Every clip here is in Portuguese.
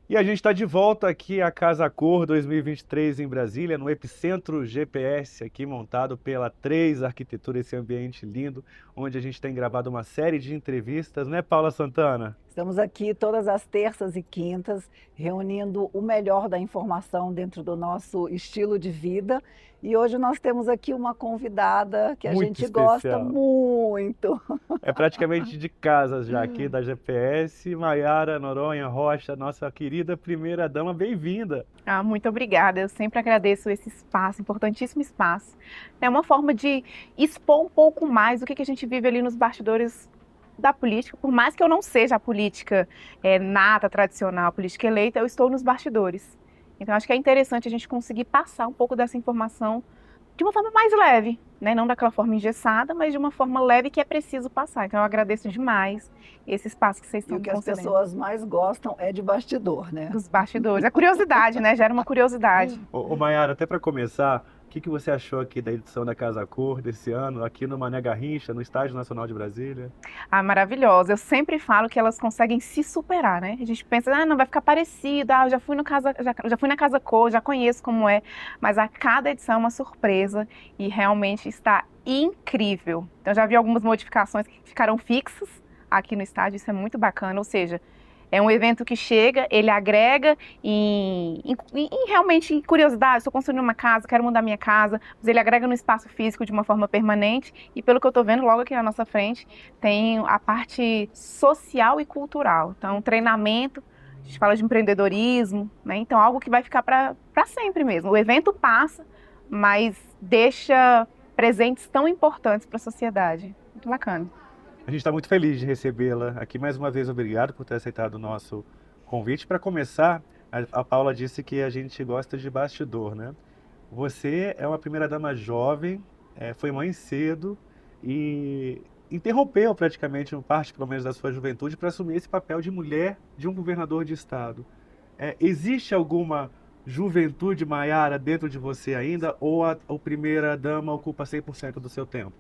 E a gente está de volta aqui à Casa Cor 2023 em Brasília, no Epicentro GPS, aqui montado pela 3 Arquitetura, esse ambiente lindo, onde a gente tem gravado uma série de entrevistas, né, Paula Santana? Estamos aqui todas as terças e quintas, reunindo o melhor da informação dentro do nosso estilo de vida. E hoje nós temos aqui uma convidada que a Muito gente gosta especial. muito. É praticamente de casa já aqui da GPS, Maiara Noronha Rocha, nossa querida primeira-dama, bem-vinda. Ah, muito obrigada. Eu sempre agradeço esse espaço, importantíssimo espaço. É uma forma de expor um pouco mais o que a gente vive ali nos bastidores da política. Por mais que eu não seja a política nata, tradicional, a política eleita, eu estou nos bastidores. Então, acho que é interessante a gente conseguir passar um pouco dessa informação de uma forma mais leve, né? Não daquela forma engessada, mas de uma forma leve que é preciso passar. Então, eu agradeço demais esse espaço que vocês E estão o me que as concedendo. pessoas mais gostam é de bastidor, né? Dos bastidores. A curiosidade, né? Gera uma curiosidade. Ô Maiara, até para começar, o que você achou aqui da edição da Casa Cor desse ano, aqui no Mané Garrincha, no Estádio Nacional de Brasília? Ah, maravilhosa. Eu sempre falo que elas conseguem se superar, né? A gente pensa, ah, não vai ficar parecido, ah, eu já fui no casa, já fui na Casa Cor, já conheço como é, mas a cada edição é uma surpresa e realmente está incrível. Então já vi algumas modificações que ficaram fixas aqui no estádio, isso é muito bacana, ou seja, é um evento que chega, ele agrega realmente em curiosidade. Estou construindo uma casa, quero mudar minha casa, mas ele agrega no espaço físico de uma forma permanente. E pelo que eu estou vendo, logo aqui na nossa frente, tem a parte social e cultural. Então, treinamento, a gente fala de empreendedorismo, né? Então, algo que vai ficar para sempre mesmo. O evento passa, mas deixa presentes tão importantes para a sociedade. Muito bacana. A gente está muito feliz de recebê-la aqui mais uma vez. Obrigado por ter aceitado o nosso convite. Para começar, a Paula disse que a gente gosta de bastidor, né? Você é uma primeira-dama jovem, foi mãe cedo e interrompeu praticamente uma parte, pelo menos, da sua juventude para assumir esse papel de mulher de um governador de estado. Existe alguma juventude, Maiara, dentro de você ainda ou a primeira-dama ocupa 100% do seu tempo?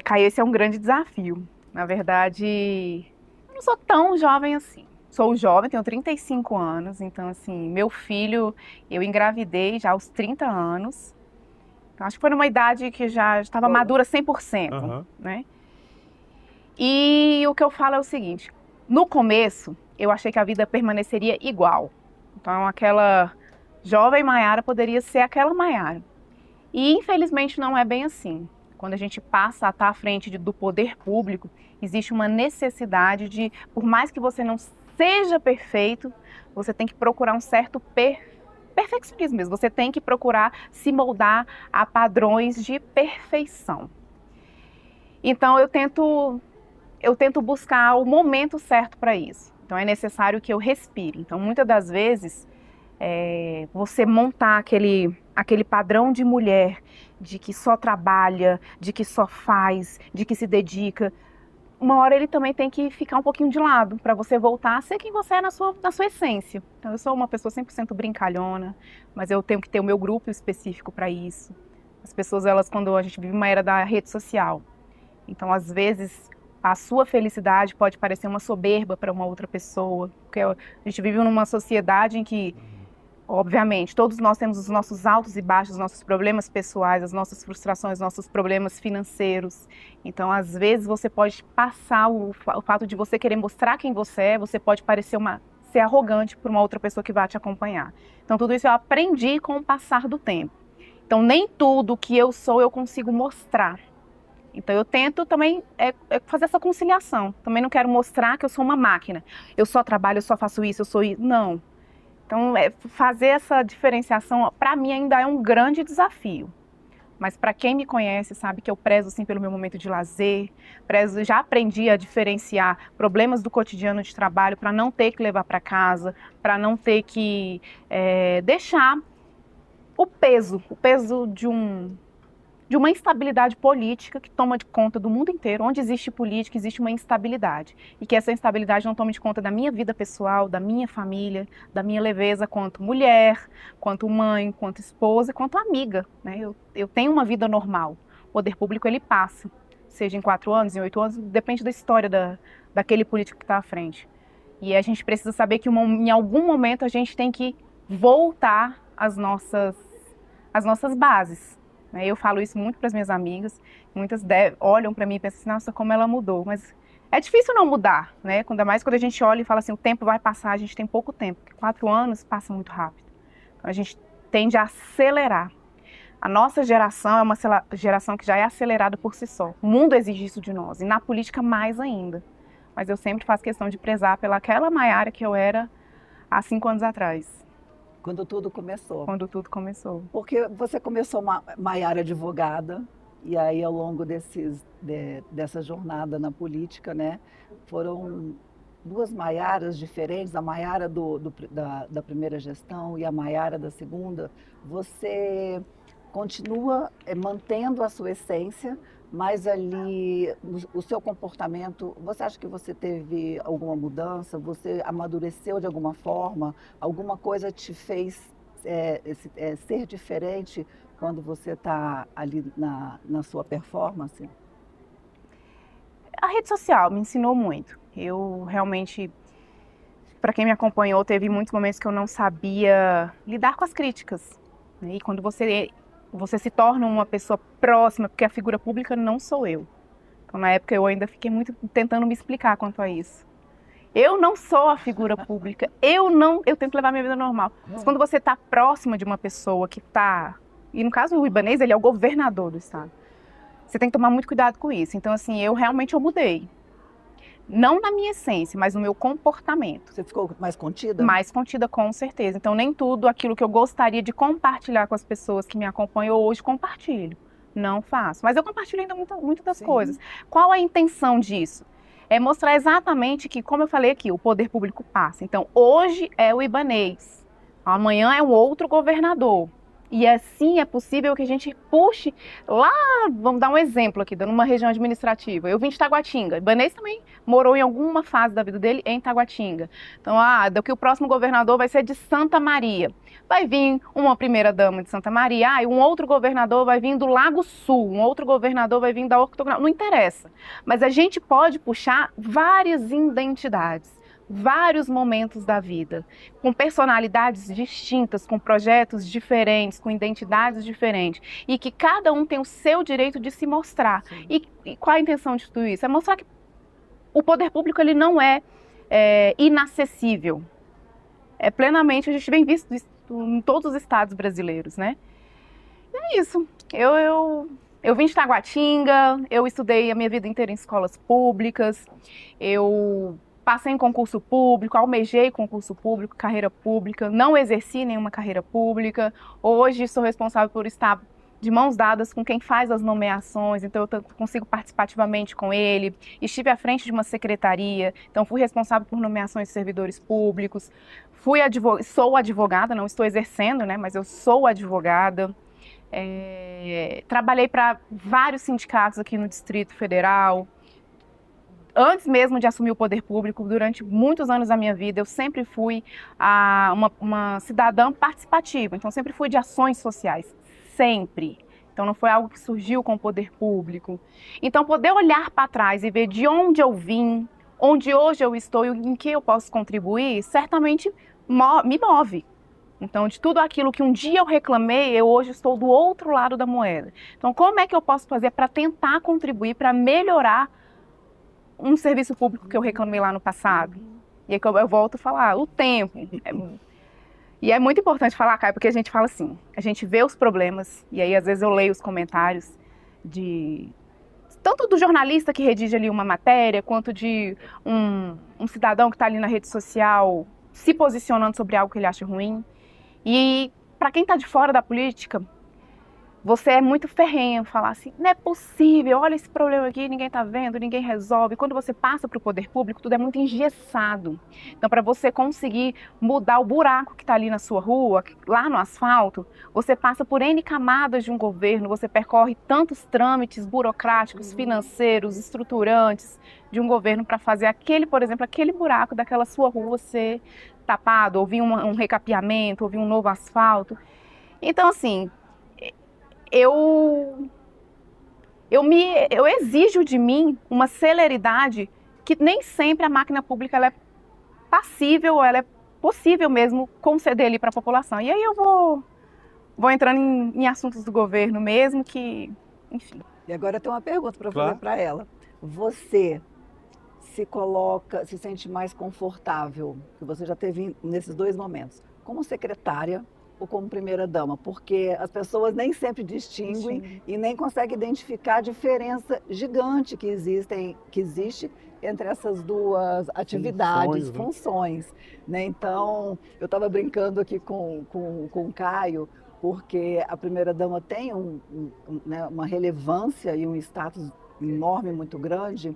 Caio, esse é um grande desafio. Na verdade, eu não sou tão jovem assim. Sou jovem, tenho 35 anos, então, assim, meu filho, eu engravidei já aos 30 anos. Então, acho que foi numa idade que já estava madura 100%, Aham. né? E o que eu falo é o seguinte: no começo, eu achei que a vida permaneceria igual. Então, aquela jovem Maiara poderia ser aquela Maiara. E infelizmente não é bem assim. Quando a gente passa a estar à frente do poder público, existe uma necessidade de, por mais que você não seja perfeito, você tem que procurar um certo perfeccionismo mesmo. Você tem que procurar se moldar a padrões de perfeição. Então eu tento buscar o momento certo para isso. Então é necessário que eu respire. Então muitas das vezes você montar aquele padrão de mulher, de que só trabalha, de que só faz, de que se dedica, uma hora ele também tem que ficar um pouquinho de lado, para você voltar a ser quem você é na sua essência. Então eu sou uma pessoa 100% brincalhona, mas eu tenho que ter o meu grupo específico para isso. As pessoas, elas, quando a gente vive uma era da rede social, então às vezes a sua felicidade pode parecer uma soberba para uma outra pessoa, porque a gente vive numa sociedade em que, obviamente, todos nós temos os nossos altos e baixos, os nossos problemas pessoais, as nossas frustrações, os nossos problemas financeiros. Então, às vezes, você pode passar o fato de você querer mostrar quem você pode parecer ser arrogante para uma outra pessoa que vai te acompanhar. Então, tudo isso eu aprendi com o passar do tempo. Então, nem tudo que eu sou eu consigo mostrar. Então, eu tento também fazer essa conciliação. Também não quero mostrar que eu sou uma máquina. Eu só trabalho, eu só faço isso, eu sou isso. Não. Então, fazer essa diferenciação, para mim, ainda é um grande desafio. Mas para quem me conhece, sabe que eu prezo, sim, pelo meu momento de lazer, já aprendi a diferenciar problemas do cotidiano de trabalho para não ter que levar para casa, para não ter que deixar o peso de uma instabilidade política que toma de conta do mundo inteiro. Onde existe política, existe uma instabilidade. E que essa instabilidade não tome de conta da minha vida pessoal, da minha família, da minha leveza quanto mulher, quanto mãe, quanto esposa, quanto amiga, né? Eu tenho uma vida normal. O poder público, ele passa, seja em 4 anos, em 8 anos, depende da história daquele político que está à frente. E a gente precisa saber que em algum momento a gente tem que voltar às nossas bases. Né? Eu falo isso muito para as minhas amigas, muitas olham para mim e pensam assim, nossa, como ela mudou. Mas é difícil não mudar, né? Ainda mais quando a gente olha e fala assim, o tempo vai passar, a gente tem pouco tempo, porque 4 anos passa muito rápido. Então a gente tende a acelerar. A nossa geração é uma geração que já é acelerada por si só. O mundo exige isso de nós, e na política mais ainda. Mas eu sempre faço questão de prezar pelaquela Maiara que eu era há 5 anos atrás. Quando tudo começou. Quando tudo começou. Porque você começou Maiara advogada, e aí ao longo dessa jornada na política, né, foram 2 Maiaras diferentes, a Maiara da primeira gestão e a Maiara da segunda. Você continua mantendo a sua essência, mas ali o seu comportamento, você acha que você teve alguma mudança? Você amadureceu de alguma forma? Alguma coisa te fez ser diferente quando você está ali na sua performance? A rede social me ensinou muito. Eu realmente, para quem me acompanhou, teve muitos momentos que eu não sabia lidar com as críticas. Né? E quando você se torna uma pessoa próxima, porque a figura pública não sou eu. Então, na época, eu ainda fiquei muito tentando me explicar quanto a isso. Eu não sou a figura pública, eu tento levar minha vida normal. Mas quando você está próxima de uma pessoa que está... E no caso, o Ibanez, ele é o governador do estado. Você tem que tomar muito cuidado com isso. Então, assim, eu mudei. Não na minha essência, mas no meu comportamento. Você ficou mais contida? Mais contida, com certeza. Então, nem tudo aquilo que eu gostaria de compartilhar com as pessoas que me acompanham hoje, compartilho. Não faço. Mas eu compartilho ainda muitas das coisas. Qual a intenção disso? É mostrar exatamente que, como eu falei aqui, o poder público passa. Então, hoje é o Ibanez. Amanhã é um outro governador. E assim é possível que a gente puxe lá, vamos dar um exemplo aqui, dando uma região administrativa. Eu vim de Taguatinga, Ibanez também morou em alguma fase da vida dele em Taguatinga. Então, daqui o próximo governador vai ser de Santa Maria. Vai vir uma primeira-dama de Santa Maria, e um outro governador vai vir do Lago Sul, um outro governador vai vir da Ortogonal. Não interessa, mas a gente pode puxar várias identidades. Vários momentos da vida, com personalidades distintas, com projetos diferentes, com identidades diferentes, e que cada um tem o seu direito de se mostrar. E qual a intenção de tudo isso? É mostrar que o poder público ele não é inacessível. É plenamente, a gente vem visto isso em todos os estados brasileiros, né? E é isso. Eu vim de Taguatinga, eu estudei a minha vida inteira em escolas públicas, eu passei em concurso público, almejei concurso público, carreira pública, não exerci nenhuma carreira pública. Hoje sou responsável por estar de mãos dadas com quem faz as nomeações, então eu consigo participar ativamente com ele. Estive à frente de uma secretaria, então fui responsável por nomeações de servidores públicos. Sou advogada, não estou exercendo, né, mas eu sou advogada. Trabalhei para vários sindicatos aqui no Distrito Federal. Antes mesmo de assumir o poder público, durante muitos anos da minha vida, eu sempre fui uma cidadã participativa. Então, sempre fui de ações sociais. Sempre. Então, não foi algo que surgiu com o poder público. Então, poder olhar para trás e ver de onde eu vim, onde hoje eu estou e em que eu posso contribuir, certamente me move. Então, de tudo aquilo que um dia eu reclamei, eu hoje estou do outro lado da moeda. Então, como é que eu posso fazer para tentar contribuir, para melhorar um serviço público que eu reclamei lá no passado? E aí eu volto a falar, o tempo. E é muito importante falar, Caio, porque a gente fala assim, a gente vê os problemas, e aí às vezes eu leio os comentários tanto do jornalista que redige ali uma matéria, quanto de um cidadão que está ali na rede social se posicionando sobre algo que ele acha ruim. E para quem está de fora da política, você é muito ferrenho, falar assim, não é possível, olha esse problema aqui, ninguém está vendo, ninguém resolve. Quando você passa para o poder público, tudo é muito engessado. Então, para você conseguir mudar o buraco que está ali na sua rua, lá no asfalto, você passa por N camadas de um governo, você percorre tantos trâmites burocráticos, financeiros, estruturantes de um governo para fazer por exemplo, aquele buraco daquela sua rua ser tapado, ou vir um recapeamento, ou vir um novo asfalto. Então, assim, eu exijo de mim uma celeridade que nem sempre a máquina pública ela é passível, ela é possível mesmo conceder ali para a população. E aí eu vou entrando em assuntos do governo mesmo, que, enfim. E agora eu tenho uma pergunta para Claro. fazer para ela. Você se sente mais confortável, que você já teve nesses dois momentos, como secretária ou como primeira-dama? Porque as pessoas nem sempre distinguem e nem conseguem identificar a diferença gigante que existe entre essas duas atividades, funções, né? Então, eu estava brincando aqui com o Caio, porque a primeira-dama tem né, uma relevância e um status enorme, muito grande,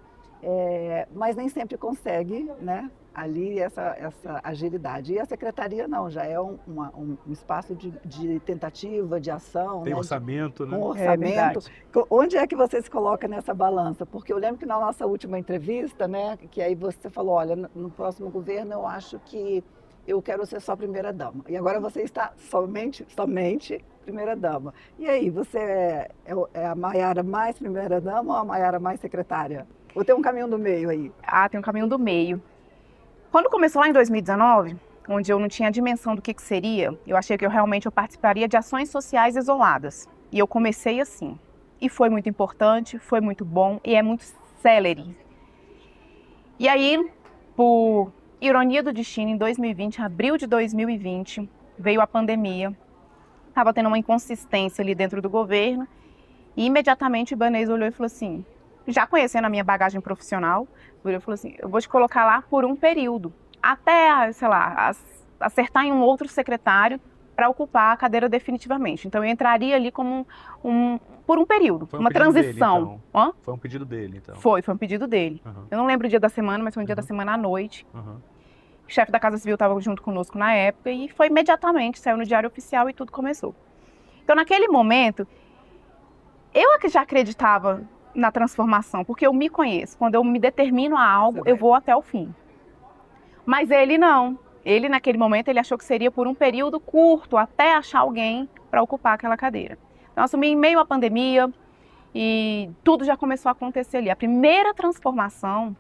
mas nem sempre consegue, né, ali essa agilidade. E a secretaria não, já é um espaço de tentativa, de ação. Tem né, orçamento, né? um orçamento. verdade. Onde é que você se coloca nessa balança? Porque eu lembro que na nossa última entrevista, né, que aí você falou, olha, no próximo governo eu acho que eu quero ser só primeira-dama. E agora você está somente primeira-dama. E aí, você é a Maiara mais primeira-dama ou a Maiara mais secretária? Ou tem um caminho do meio aí? Ah, tem um caminho do meio. Quando começou lá em 2019, onde eu não tinha a dimensão do que seria, eu achei que eu participaria de ações sociais isoladas. E eu comecei assim. E foi muito importante, foi muito bom e é muito célere. E aí, por ironia do destino, em 2020, abril de 2020, veio a pandemia. Estava tendo uma inconsistência ali dentro do governo. E imediatamente o Ibanez olhou e falou assim, já conhecendo a minha bagagem profissional, ele falou assim, eu vou te colocar lá por um período, até, sei lá, acertar em um outro secretário para ocupar a cadeira definitivamente. Então eu entraria ali como por um período, Foi um uma pedido dele, transição. então. Foi um pedido dele, então. Foi um pedido dele. Uhum. Eu não lembro o dia da semana, mas foi um dia da semana à noite. Uhum. O chefe da Casa Civil estava junto conosco na época e foi imediatamente, saiu no Diário Oficial e tudo começou. Então naquele momento, eu já acreditava na transformação, porque eu me conheço. Quando eu me determino a algo, eu vou até o fim. Mas ele não. Ele, naquele momento, ele achou que seria por um período curto, até achar alguém para ocupar aquela cadeira. Então, eu assumi em meio à pandemia e tudo já começou a acontecer ali. A primeira transformação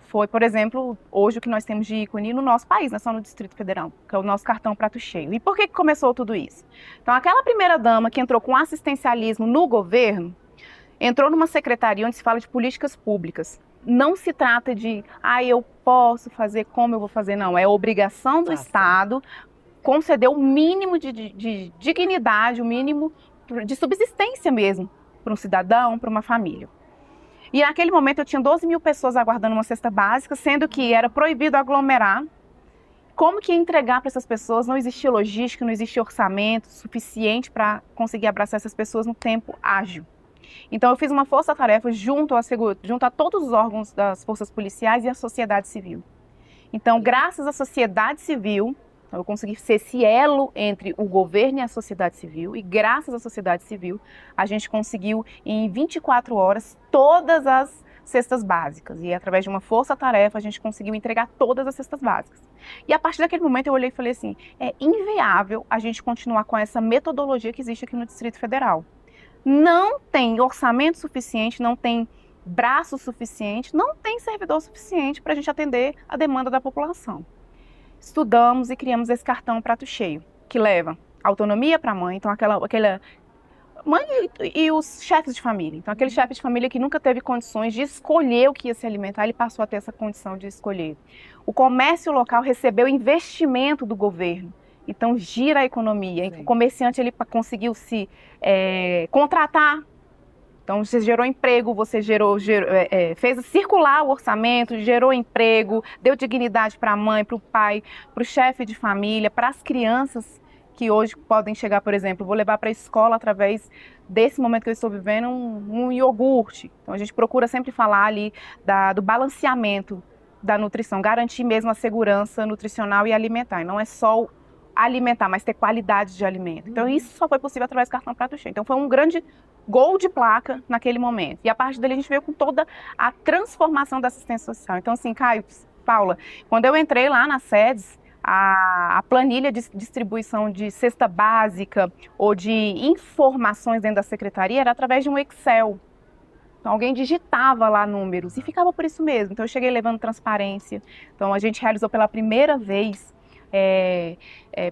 foi, por exemplo, hoje o que nós temos de ícone no nosso país, não só no Distrito Federal, que é o nosso cartão prato cheio. E por que começou tudo isso? Então, aquela primeira dama que entrou com assistencialismo no governo, entrou numa secretaria onde se fala de políticas públicas. Não se trata de, eu posso fazer, como eu vou fazer, não. É obrigação do Estado conceder o mínimo de dignidade, o mínimo de subsistência mesmo, para um cidadão, para uma família. E naquele momento eu tinha 12 mil pessoas aguardando uma cesta básica, sendo que era proibido aglomerar. Como que ia entregar para essas pessoas? Não existia logística, não existia orçamento suficiente para conseguir abraçar essas pessoas no tempo ágil. Então eu fiz uma força-tarefa junto a todos os órgãos das forças policiais e a sociedade civil. Então, graças à sociedade civil, eu consegui ser esse elo entre o governo e a sociedade civil, e graças à sociedade civil, a gente conseguiu, em 24 horas, todas as cestas básicas. E através de uma força-tarefa, a gente conseguiu entregar todas as cestas básicas. E a partir daquele momento eu olhei e falei assim, é inviável a gente continuar com essa metodologia que existe aqui no Distrito Federal. Não tem orçamento suficiente, não tem braço suficiente, não tem servidor suficiente para a gente atender a demanda da população. Estudamos e criamos esse cartão prato cheio, que leva autonomia para a mãe, então aquela mãe e os chefes de família. Então aquele chefe de família que nunca teve condições de escolher o que ia se alimentar, ele passou a ter essa condição de escolher. O comércio local recebeu investimento do governo. Então, gira a economia. Sim. O comerciante ele conseguiu se contratar. Então, você gerou emprego, você fez circular o orçamento, gerou emprego, deu dignidade para a mãe, para o pai, para o chefe de família, para as crianças que hoje podem chegar, por exemplo, vou levar para a escola através desse momento que eu estou vivendo um iogurte. Então, a gente procura sempre falar ali do balanceamento da nutrição, garantir mesmo a segurança nutricional e alimentar. E não é só alimentar, mas ter qualidade de alimento. Então isso só foi possível através do cartão prato cheio. Então foi um grande gol de placa naquele momento. E a partir dali a gente veio com toda a transformação da assistência social. Então assim, Caio, Paula, quando eu entrei lá nas sedes, a planilha de distribuição de cesta básica ou de informações dentro da secretaria era através de um Excel. Então, alguém digitava lá números e ficava por isso mesmo. Então, eu cheguei levando transparência. Então, a gente realizou pela primeira vez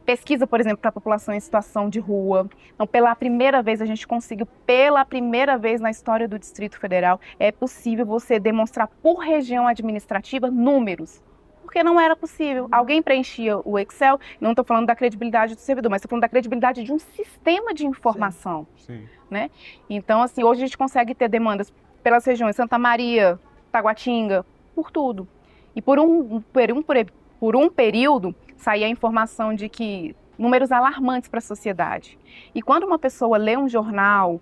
pesquisa, por exemplo, para a população em situação de rua. Então, pela primeira vez, a gente conseguiu, pela primeira vez na história do Distrito Federal, é possível você demonstrar por região administrativa números. Porque não era possível. Alguém preenchia o Excel, não estou falando da credibilidade do servidor, mas estou falando da credibilidade de um sistema de informação. Sim. Né? Então, assim, hoje a gente consegue ter demandas pelas regiões Santa Maria, Taguatinga, por tudo. E por um período, saía a informação de que números alarmantes para a sociedade. E quando uma pessoa lê um jornal,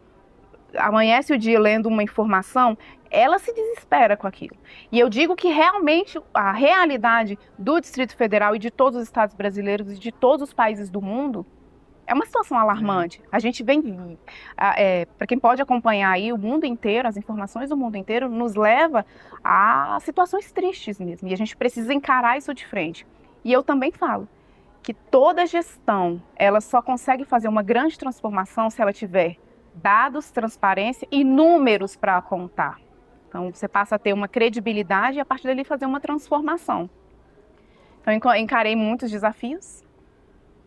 amanhece o dia lendo uma informação, ela se desespera com aquilo. E eu digo que realmente a realidade do Distrito Federal e de todos os estados brasileiros e de todos os países do mundo é uma situação alarmante. A gente vem, para quem pode acompanhar aí o mundo inteiro, as informações do mundo inteiro, nos leva a situações tristes mesmo. E a gente precisa encarar isso de frente. E eu também falo que toda gestão, ela só consegue fazer uma grande transformação se ela tiver dados, transparência e números para apontar. Então, você passa a ter uma credibilidade e, a partir dali, fazer uma transformação. Então, encarei muitos desafios,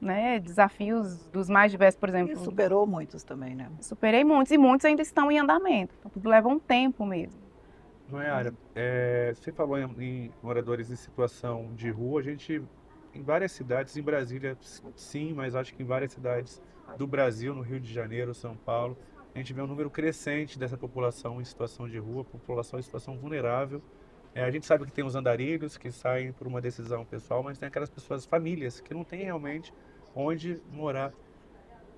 né? Desafios dos mais diversos, por exemplo. E superou muitos também, né? Superei muitos e muitos ainda estão em andamento. Então, tudo leva um tempo mesmo. Mayara, você falou em moradores em situação de rua. A gente, em várias cidades, em Brasília, sim, mas acho que em várias cidades do Brasil, no Rio de Janeiro, São Paulo, a gente vê um número crescente dessa população em situação de rua, população em situação vulnerável. A gente sabe que tem os andarilhos que saem por uma decisão pessoal, mas tem aquelas pessoas, famílias, que não têm realmente onde morar.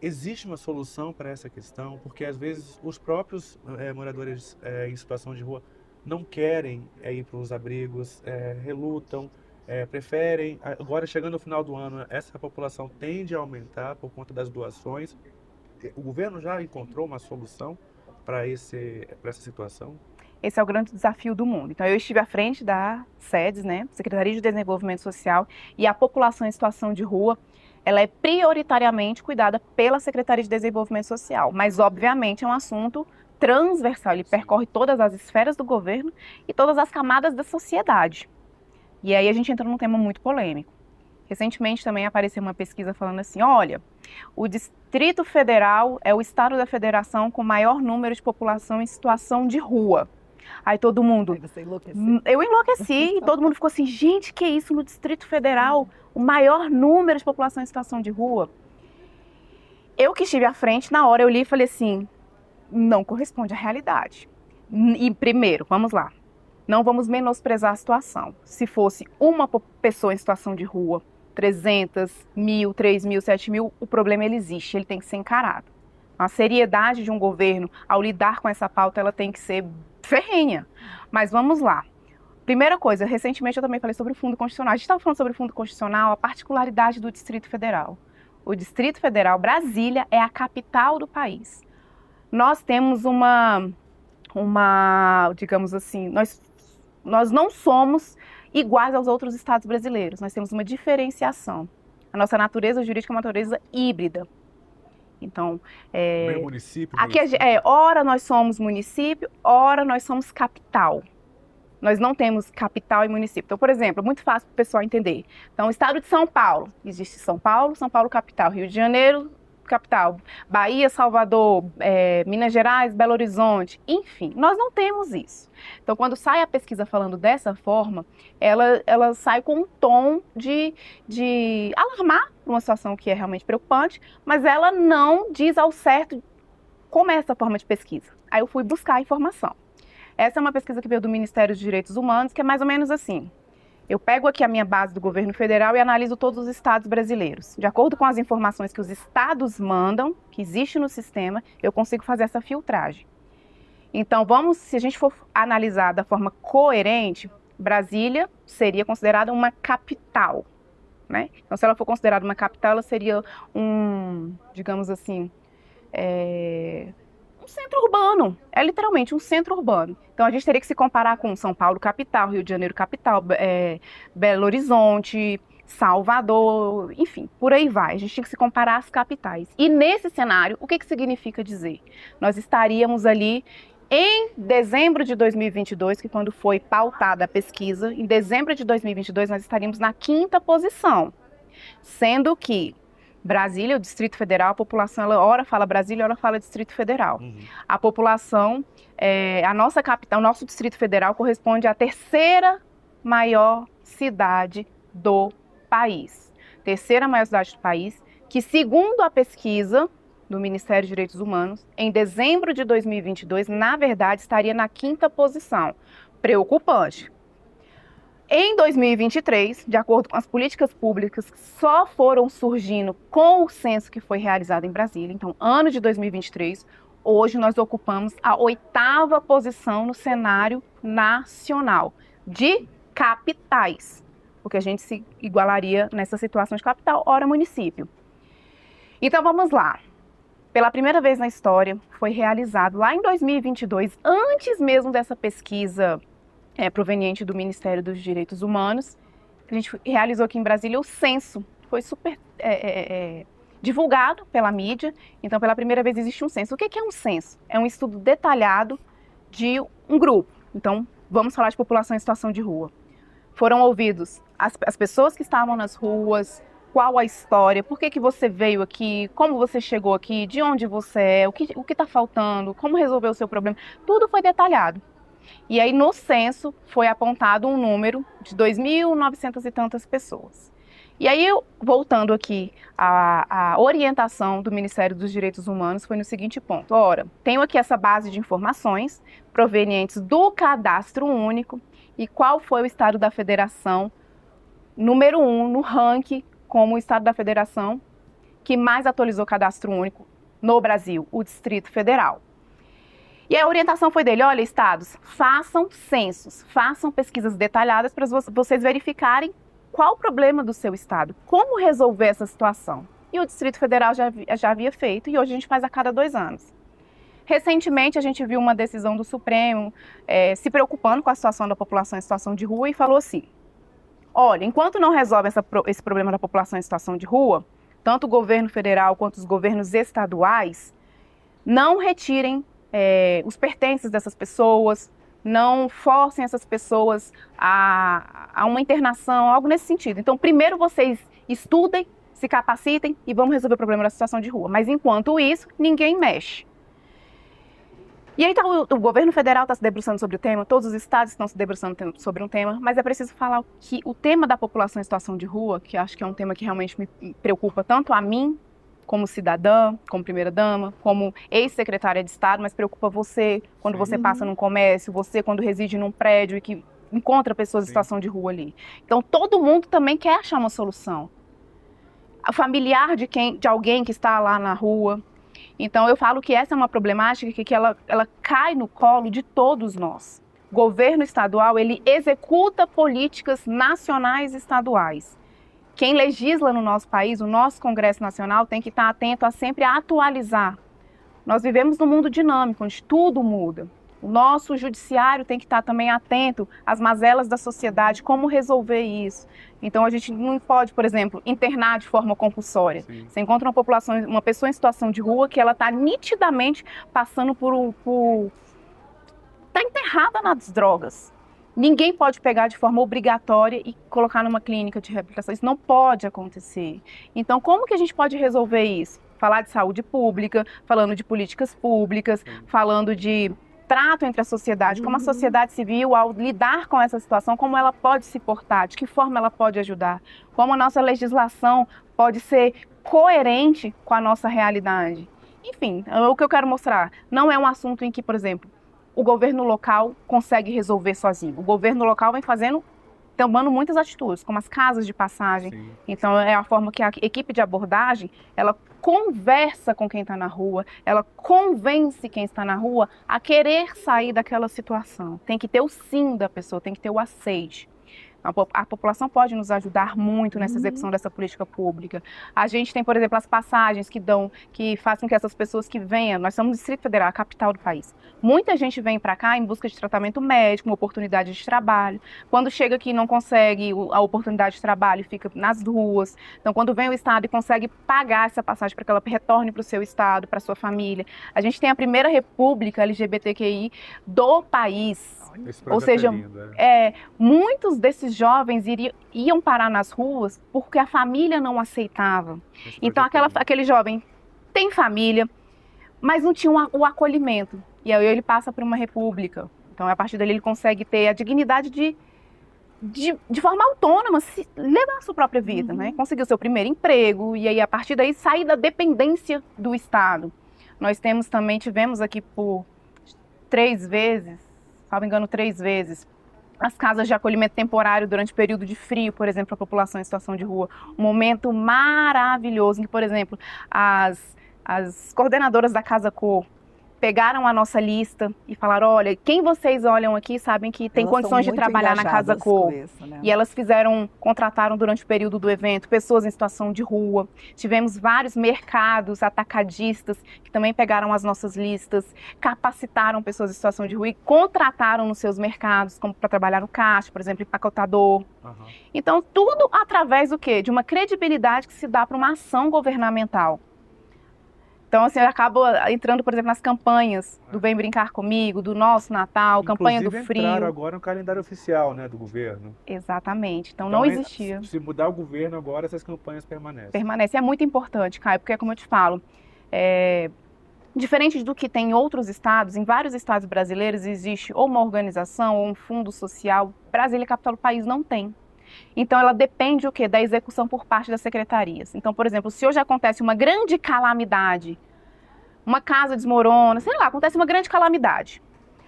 Existe uma solução para essa questão? Porque às vezes os próprios moradores em situação de rua não querem ir para os abrigos, relutam, preferem. Agora, chegando ao final do ano, essa população tende a aumentar por conta das doações. O governo já encontrou uma solução para essa situação? Esse é o grande desafio do mundo. Então, eu estive à frente da SEDES, né, Secretaria de Desenvolvimento Social, e a população em situação de rua, ela é prioritariamente cuidada pela Secretaria de Desenvolvimento Social, mas, obviamente, é um assunto transversal, ele percorre todas as esferas do governo e todas as camadas da sociedade. E aí a gente entra num tema muito polêmico. Recentemente também apareceu uma pesquisa falando assim, olha, o Distrito Federal é o estado da federação com maior número de população em situação de rua. Aí todo mundo... Aí você enlouqueceu. Eu enlouqueci, todo mundo ficou assim, gente, que isso no Distrito Federal? O maior número de população em situação de rua? Eu que estive à frente, na hora eu li e falei assim, não corresponde à realidade. E primeiro, vamos lá, não vamos menosprezar a situação. Se fosse uma pessoa em situação de rua, 300, 1.000, 3.000, 7.000, o problema ele existe, ele tem que ser encarado. A seriedade de um governo ao lidar com essa pauta, ela tem que ser ferrenha. Mas vamos lá. Primeira coisa, recentemente eu também falei sobre o Fundo Constitucional. A gente estava falando sobre o Fundo Constitucional, a particularidade do Distrito Federal. O Distrito Federal, Brasília, é a capital do país. Nós temos digamos assim, nós não somos iguais aos outros estados brasileiros. Nós temos uma diferenciação. A nossa natureza jurídica é uma natureza híbrida. Então, Meio município, aqui ora nós somos município, ora nós somos capital. Nós não temos capital e município. Então, por exemplo, é muito fácil para o pessoal entender. Então, o estado de São Paulo, existe São Paulo capital, Rio de Janeiro, capital, Bahia, Salvador, Minas Gerais, Belo Horizonte, enfim, nós não temos isso. Então, quando sai a pesquisa falando dessa forma, ela sai com um tom de alarmar uma situação que é realmente preocupante, mas ela não diz ao certo como é essa forma de pesquisa. Aí eu fui buscar a informação. Essa é uma pesquisa que veio do Ministério dos Direitos Humanos, que é mais ou menos assim. Eu pego aqui a minha base do governo federal e analiso todos os estados brasileiros. De acordo com as informações que os estados mandam, que existe no sistema, eu consigo fazer essa filtragem. Então, se a gente for analisar da forma coerente, Brasília seria considerada uma capital, né? Então, se ela for considerada uma capital, ela seria digamos assim, um centro urbano, é literalmente um centro urbano. Então a gente teria que se comparar com São Paulo capital, Rio de Janeiro capital, Belo Horizonte, Salvador, enfim, por aí vai. A gente tem que se comparar às capitais. E nesse cenário, o que significa dizer? Nós estaríamos ali Em dezembro de 2022, que quando foi pautada a pesquisa, em dezembro de 2022 nós estaríamos na 5ª posição, sendo que Brasília, o Distrito Federal, a população, ela ora fala Brasília, ora fala Distrito Federal. A população, a nossa capital, o nosso Distrito Federal corresponde à 3ª maior cidade do país. 3ª maior cidade do país, que segundo a pesquisa do Ministério dos Direitos Humanos, em dezembro de 2022, na verdade, estaria na 5ª posição. Preocupante. Em 2023, de acordo com as políticas públicas que só foram surgindo com o censo que foi realizado em Brasília, então, ano de 2023, hoje nós ocupamos a 8ª posição no cenário nacional de capitais, porque a gente se igualaria nessa situação de capital, ora município. Então, vamos lá. Pela primeira vez na história, foi realizado lá em 2022, antes mesmo dessa pesquisa proveniente do Ministério dos Direitos Humanos, a gente realizou aqui em Brasília o censo. Foi super divulgado pela mídia, então pela primeira vez existe um censo. O que é um censo? É um estudo detalhado de um grupo. Então, vamos falar de população em situação de rua. Foram ouvidos as pessoas que estavam nas ruas, qual a história, por que você veio aqui, como você chegou aqui, de onde você é, o que está faltando, como resolver o seu problema, tudo foi detalhado. E aí no censo foi apontado um número de 2.900 e tantas pessoas. E aí, voltando aqui, a orientação do Ministério dos Direitos Humanos foi no seguinte ponto. Ora, tenho aqui essa base de informações provenientes do Cadastro Único e qual foi o estado da federação número 1 no ranking como o estado da federação que mais atualizou o Cadastro Único no Brasil, o Distrito Federal. E a orientação foi dele, olha, estados, façam censos, façam pesquisas detalhadas para vocês verificarem qual o problema do seu estado, como resolver essa situação. E o Distrito Federal já havia feito e hoje a gente faz a cada 2 anos. Recentemente a gente viu uma decisão do Supremo se preocupando com a situação da população em situação de rua e falou assim, olha, enquanto não resolve esse problema da população em situação de rua, tanto o governo federal quanto os governos estaduais não retirem os pertences dessas pessoas, não forcem essas pessoas a uma internação, algo nesse sentido. Então, primeiro vocês estudem, se capacitem e vamos resolver o problema da situação de rua. Mas enquanto isso, ninguém mexe. E aí o governo federal está se debruçando sobre o tema, todos os estados estão se debruçando sobre um tema, mas é preciso falar que o tema da população em situação de rua, que acho que é um tema que realmente me preocupa tanto a mim, como cidadã, como primeira-dama, como ex-secretária de Estado, mas preocupa você quando você passa num comércio, você quando reside num prédio e que encontra pessoas em situação de rua ali. Então todo mundo também quer achar uma solução. A familiar de alguém que está lá na rua. Então eu falo que essa é uma problemática que ela cai no colo de todos nós. O governo estadual, ele executa políticas nacionais e estaduais. Quem legisla no nosso país, o nosso Congresso Nacional, tem que estar atento a sempre atualizar. Nós vivemos num mundo dinâmico, onde tudo muda. O nosso judiciário tem que estar também atento às mazelas da sociedade, como resolver isso. Então a gente não pode, por exemplo, internar de forma compulsória. Sim. Você encontra uma pessoa em situação de rua que ela está nitidamente passando está enterrada nas drogas. Ninguém pode pegar de forma obrigatória e colocar numa clínica de reabilitação. Isso não pode acontecer. Então, como que a gente pode resolver isso? Falar de saúde pública, falando de políticas públicas, falando de trato entre a sociedade, como a sociedade civil, ao lidar com essa situação, como ela pode se portar, de que forma ela pode ajudar, como a nossa legislação pode ser coerente com a nossa realidade. Enfim, o que eu quero mostrar não é um assunto em que, por exemplo, o governo local consegue resolver sozinho. O governo local vem tomando muitas atitudes, como as casas de passagem. Sim. Então é a forma que a equipe de abordagem, ela conversa com quem está na rua, ela convence quem está na rua a querer sair daquela situação. Tem que ter o sim da pessoa, tem que ter o aceite. A população pode nos ajudar muito nessa execução dessa política pública. A gente tem, por exemplo, as passagens que fazem com que essas pessoas que venham, nós somos no Distrito Federal, a capital do país. Muita gente vem para cá em busca de tratamento médico, uma oportunidade de trabalho. Quando chega aqui e não consegue a oportunidade de trabalho, fica nas ruas. Então, quando vem o Estado e consegue pagar essa passagem para que ela retorne para o seu Estado, para a sua família. A gente tem a primeira república LGBTQI do país. Ou seja, muitos desses jovens iam parar nas ruas porque a família não aceitava. Então, aquele jovem tem família, mas não tinha o acolhimento. E aí ele passa por uma república. Então, a partir dali, ele consegue ter a dignidade de forma autônoma, levar a sua própria vida, né? Conseguir o seu primeiro emprego e aí, a partir daí, sair da dependência do Estado. Nós tivemos aqui por 3 vezes, se não me engano, 3 vezes, as casas de acolhimento temporário durante o período de frio, por exemplo, a população em situação de rua. Um momento maravilhoso em que, por exemplo, as coordenadoras da Casa Cor pegaram a nossa lista e falaram, olha, quem vocês olham aqui sabem que tem condições de trabalhar na Casa Cor. Isso, né? E elas contrataram durante o período do evento pessoas em situação de rua. Tivemos vários mercados atacadistas que também pegaram as nossas listas, capacitaram pessoas em situação de rua e contrataram nos seus mercados, como para trabalhar no caixa, por exemplo, empacotador. Então, tudo através do quê? De uma credibilidade que se dá para uma ação governamental. Então, assim, eu acabo entrando, por exemplo, nas campanhas do Vem Brincar Comigo, do Nosso Natal, campanha do frio. Entraram agora no calendário oficial, né, do governo. Exatamente. Então não existia. Se mudar o governo agora, essas campanhas permanecem. Permanece. É muito importante, Caio, porque, como eu te falo, diferente do que tem em outros estados, em vários estados brasileiros existe ou uma organização ou um fundo social. Brasília, capital do país, não tem. Então, ela depende o quê? Da execução por parte das secretarias. Então, por exemplo, se hoje acontece uma grande calamidade, uma casa desmorona, sei lá, acontece uma grande calamidade.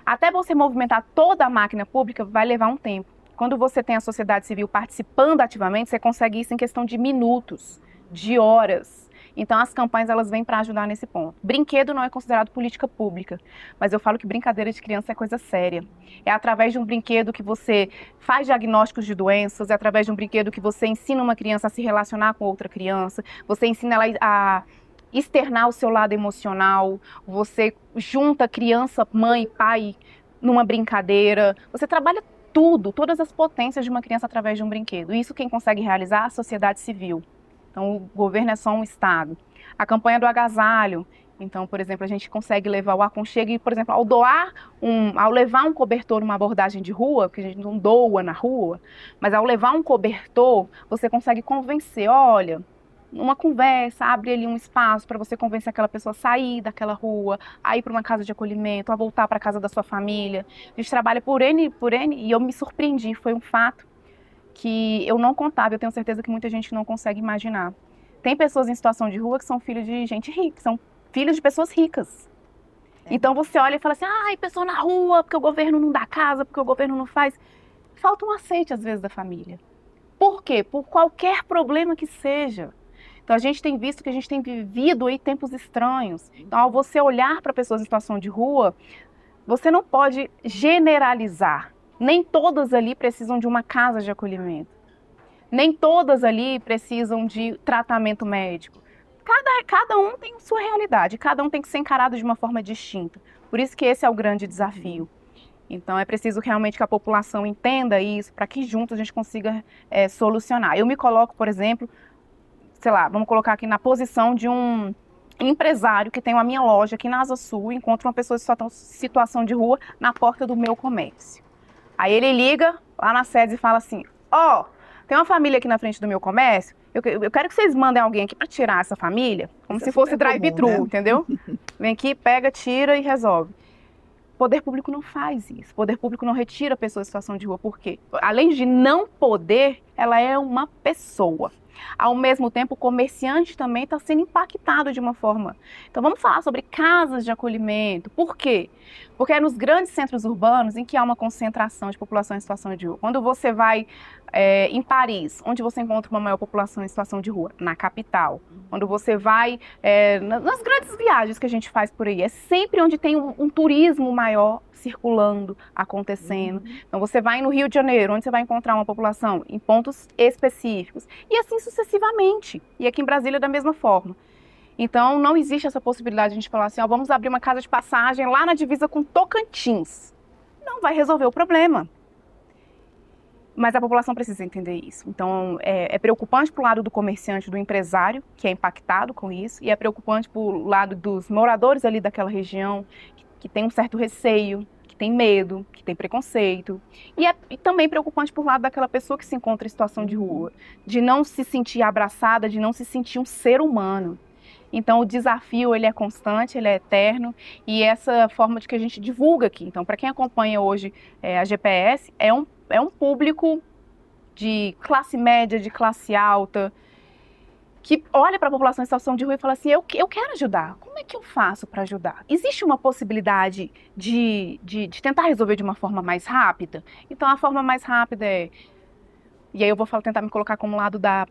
Até você movimentar toda a máquina pública vai levar um tempo. Quando você tem a sociedade civil participando ativamente, você consegue isso em questão de minutos, de horas. Então, as campanhas, elas vêm para ajudar nesse ponto. Brinquedo não é considerado política pública, mas eu falo que brincadeira de criança é coisa séria. É através de um brinquedo que você faz diagnósticos de doenças, é através de um brinquedo que você ensina uma criança a se relacionar com outra criança, você ensina ela a externar o seu lado emocional, você junta criança, mãe, pai numa brincadeira, você trabalha todas as potências de uma criança através de um brinquedo. Isso quem consegue realizar é a sociedade civil. Então, o governo é só um Estado. A campanha do agasalho. Então, por exemplo, a gente consegue levar o aconchego e, por exemplo, ao levar um cobertor numa abordagem de rua, porque a gente não doa na rua, mas ao levar um cobertor, você consegue convencer, olha, uma conversa, abre ali um espaço para você convencer aquela pessoa a sair daquela rua, a ir para uma casa de acolhimento, a voltar para a casa da sua família. A gente trabalha por N, e eu me surpreendi, foi um fato que eu não contava, eu tenho certeza que muita gente não consegue imaginar. Tem pessoas em situação de rua que são filhos de gente rica, são filhos de pessoas ricas. Então você olha e fala assim, ai, pessoa na rua, porque o governo não dá casa, porque o governo não faz. Falta um aceite, às vezes, da família. Por quê? Por qualquer problema que seja. Então a gente tem visto que a gente tem vivido aí tempos estranhos. Então, ao você olhar para pessoas em situação de rua, você não pode generalizar. Nem todas ali precisam de uma casa de acolhimento. Nem todas ali precisam de tratamento médico. Cada um tem sua realidade, cada um tem que ser encarado de uma forma distinta. Por isso que esse é o grande desafio. Então é preciso realmente que a população entenda isso, para que juntos a gente consiga solucionar. Eu me coloco, por exemplo, sei lá, vamos colocar aqui na posição de um empresário que tem a minha loja aqui na Asa Sul, encontra uma pessoa em situação de rua na porta do meu comércio. Aí ele liga lá na sede e fala assim, ó, tem uma família aqui na frente do meu comércio, eu quero que vocês mandem alguém aqui para tirar essa família, como se fosse drive-thru, né? Entendeu? Vem aqui, pega, tira e resolve. O poder público não faz isso, o poder público não retira a pessoa em situação de rua, por quê? Além de não poder, ela é uma pessoa. Ao mesmo tempo, o comerciante também está sendo impactado de uma forma. Então, vamos falar sobre casas de acolhimento. Por quê? Porque é nos grandes centros urbanos em que há uma concentração de população em situação de rua. Quando você vai em Paris, onde você encontra uma maior população em situação de rua? Na capital. Quando você vai nas grandes viagens que a gente faz por aí, é sempre onde tem um turismo maior circulando, acontecendo. Então você vai no Rio de Janeiro, onde você vai encontrar uma população em pontos específicos. E assim sucessivamente. E aqui em Brasília da mesma forma. Então não existe essa possibilidade de a gente falar assim, ó, vamos abrir uma casa de passagem lá na divisa com Tocantins. Não vai resolver o problema. Mas a população precisa entender isso. Então, é preocupante para o lado do comerciante, do empresário, que é impactado com isso, e é preocupante para o lado dos moradores ali daquela região, que tem um certo receio, que tem medo, que tem preconceito. E também preocupante por lado daquela pessoa que se encontra em situação de rua, de não se sentir abraçada, de não se sentir um ser humano. Então, o desafio, ele é constante, ele é eterno, e essa forma de que a gente divulga aqui. Então, para quem acompanha hoje a GPS, é um público de classe média, de classe alta, que olha para a população em situação de rua e fala assim, eu quero ajudar, como é que eu faço para ajudar? Existe uma possibilidade de tentar resolver de uma forma mais rápida? Então, a forma mais rápida e aí eu vou tentar me colocar como lado da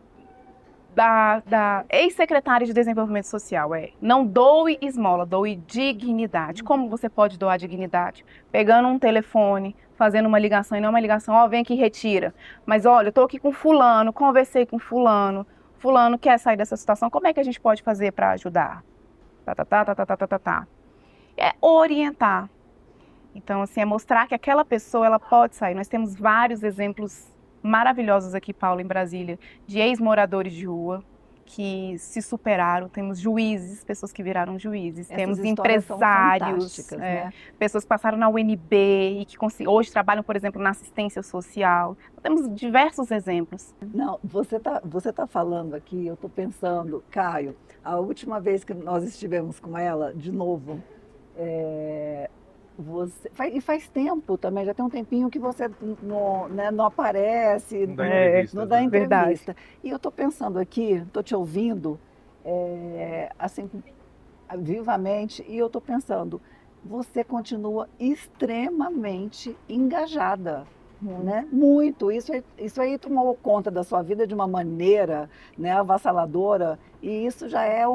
ex-secretária de Desenvolvimento Social, não doe esmola, doe dignidade. Como você pode doar dignidade? Pegando um telefone, fazendo uma ligação, e não uma ligação, ó, vem aqui e retira. Mas olha, eu tô aqui com fulano, conversei com fulano quer sair dessa situação, como é que a gente pode fazer para ajudar? É orientar. Então, assim, é mostrar que aquela pessoa, ela pode sair. Nós temos vários exemplos maravilhosos aqui, Paulo, em Brasília, de ex-moradores de rua que se superaram. Temos juízes, pessoas que viraram juízes. Essas temos histórias são empresários, né? pessoas que passaram na UNB e que hoje trabalham, por exemplo, na assistência social. Temos diversos exemplos. Não, você tá falando aqui, eu estou pensando, Caio, a última vez que nós estivemos com ela, de novo, faz tempo também, já tem um tempinho que você não aparece, não dá entrevista. E eu estou pensando aqui, estou te ouvindo, assim, vivamente, e eu estou pensando, você continua extremamente engajada. Né? Muito, isso aí tomou conta da sua vida de uma maneira, né, avassaladora, e isso já é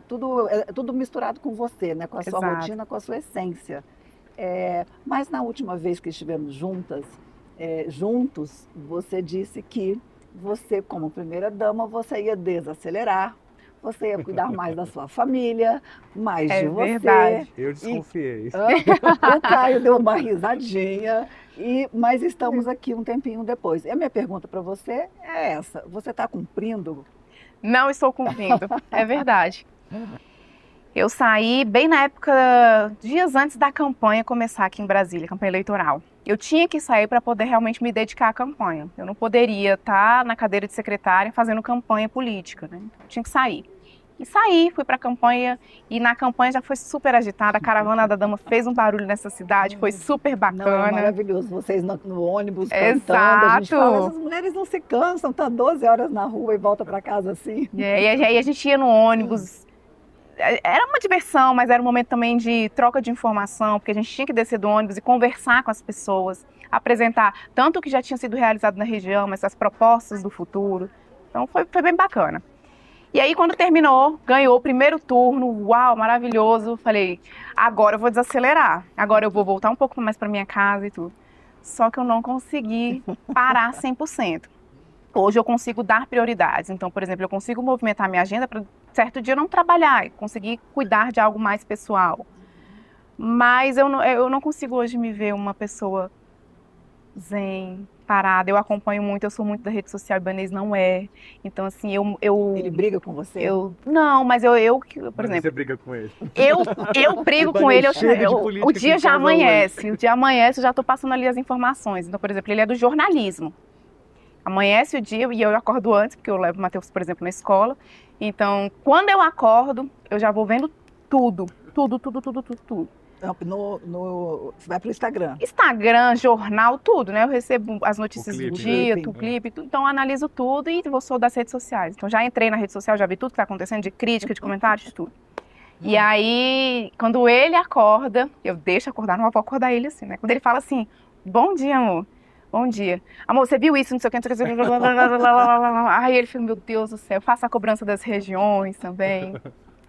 tudo misturado com você, né, com a sua rotina, com a sua essência. Mas na última vez que estivemos juntos, você disse que você, como primeira-dama, você ia desacelerar, você ia cuidar mais da sua família, mais de você. Verdade. Eu desconfiei. O Caio deu uma risadinha, mas estamos aqui um tempinho depois. E a minha pergunta para você é essa, você está cumprindo? Não estou cumprindo, é verdade. Eu saí bem na época, dias antes da campanha começar aqui em Brasília, campanha eleitoral. Eu tinha que sair para poder realmente me dedicar à campanha. Eu não poderia estar na cadeira de secretária fazendo campanha política, né? Eu tinha que sair. E saí, fui para a campanha, e na campanha já foi super agitada, a caravana da dama fez um barulho nessa cidade, foi super bacana. Não, é maravilhoso, vocês no ônibus cantando, a gente fala, essas mulheres não se cansam, tá 12 horas na rua e volta para casa assim. E aí a gente ia no ônibus, era uma diversão, mas era um momento também de troca de informação, porque a gente tinha que descer do ônibus e conversar com as pessoas, apresentar tanto o que já tinha sido realizado na região, mas as propostas do futuro. Então foi bem bacana. E aí quando terminou, ganhou o primeiro turno, uau, maravilhoso, falei, agora eu vou desacelerar, agora eu vou voltar um pouco mais para minha casa e tudo. Só que eu não consegui parar 100%. Hoje eu consigo dar prioridades, então, por exemplo, eu consigo movimentar minha agenda para certo dia eu não trabalhar e conseguir cuidar de algo mais pessoal. Mas eu não consigo hoje me ver uma pessoa zen, parada. Eu acompanho muito, eu sou muito da rede social, Ibanez não é. Então, assim, Ele briga com você? Não, mas por exemplo... Você briga com ele? Eu brigo com ele, o dia já amanhece. O dia amanhece, eu já estou passando ali as informações. Então, por exemplo, ele é do jornalismo. Amanhece o dia e eu acordo antes, porque eu levo o Matheus, por exemplo, na escola. Então, quando eu acordo, eu já vou vendo tudo. Você vai para o Instagram. Instagram, jornal, tudo, né? Eu recebo as notícias do clipe, dia, né? o clipe, tudo. Então eu analiso tudo e sou das redes sociais. Então já entrei na rede social, já vi tudo que está acontecendo, de crítica, de comentários, de tudo. E aí, quando ele acorda, eu deixo acordar, não vou acordar ele assim, né? Quando ele fala assim, bom dia, amor. Bom dia. Amor, você viu isso? Não sei o que, não sei o que. Aí ele fica, meu Deus do céu, eu faço a cobrança das regiões também.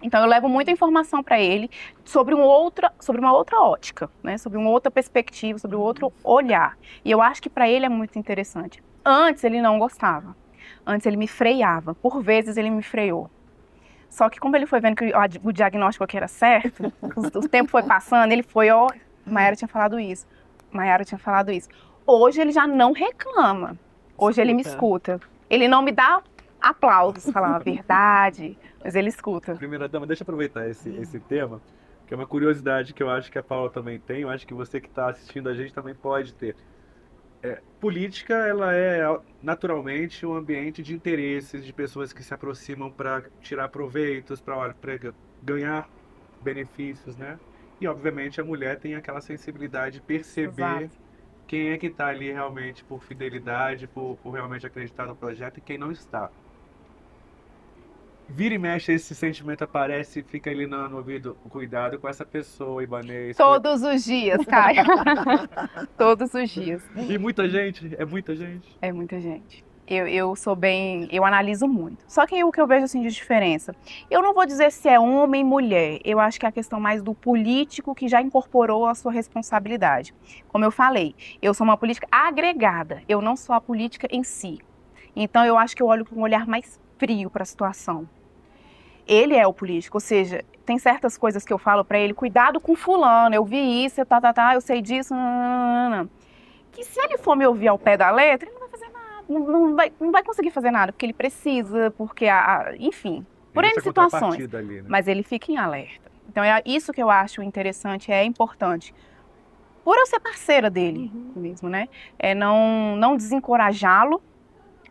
Então eu levo muita informação para ele sobre uma outra ótica, né? Sobre uma outra perspectiva, sobre um outro olhar. E eu acho que para ele é muito interessante. Antes ele não gostava. Antes ele me freava. Por vezes ele me freou. Só que como ele foi vendo que o diagnóstico aqui era certo, o tempo foi passando, ele foi, ó, Maiara tinha falado isso. Maiara tinha falado isso. Hoje ele já não reclama. Hoje ele me escuta. Ele não me dá aplausos, falar a verdade, mas ele escuta. Primeira dama, deixa eu aproveitar esse tema, que é uma curiosidade que eu acho que a Paula também tem, eu acho que você que está assistindo a gente também pode ter. Política, ela é naturalmente um ambiente de interesses, de pessoas que se aproximam para tirar proveitos, para ganhar benefícios, né? E, obviamente, a mulher tem aquela sensibilidade de perceber Exato. quem é que está ali realmente por fidelidade, por realmente acreditar no projeto e quem não está. Vira e mexe, esse sentimento aparece e fica ali no ouvido. Cuidado com essa pessoa, Ibanez. Todos os dias, Caio. Todos os dias. E muita gente, é muita gente. É muita gente. Eu analiso muito. Só que o que eu vejo assim de diferença, eu não vou dizer se é homem ou mulher, eu acho que é a questão mais do político que já incorporou a sua responsabilidade. Como eu falei, eu sou uma política agregada, eu não sou a política em si. Então eu acho que eu olho com um olhar mais frio para a situação. Ele é o político, ou seja, tem certas coisas que eu falo para ele, cuidado com fulano, eu vi isso, eu sei disso, não. Que se ele for me ouvir ao pé da letra, ele não vai fazer nada, não vai conseguir fazer nada, porque ele precisa, porque, enfim, por N situações, ali, né? mas ele fica em alerta. Então é isso que eu acho interessante, é importante. Por eu ser parceira dele mesmo, né? É não desencorajá-lo,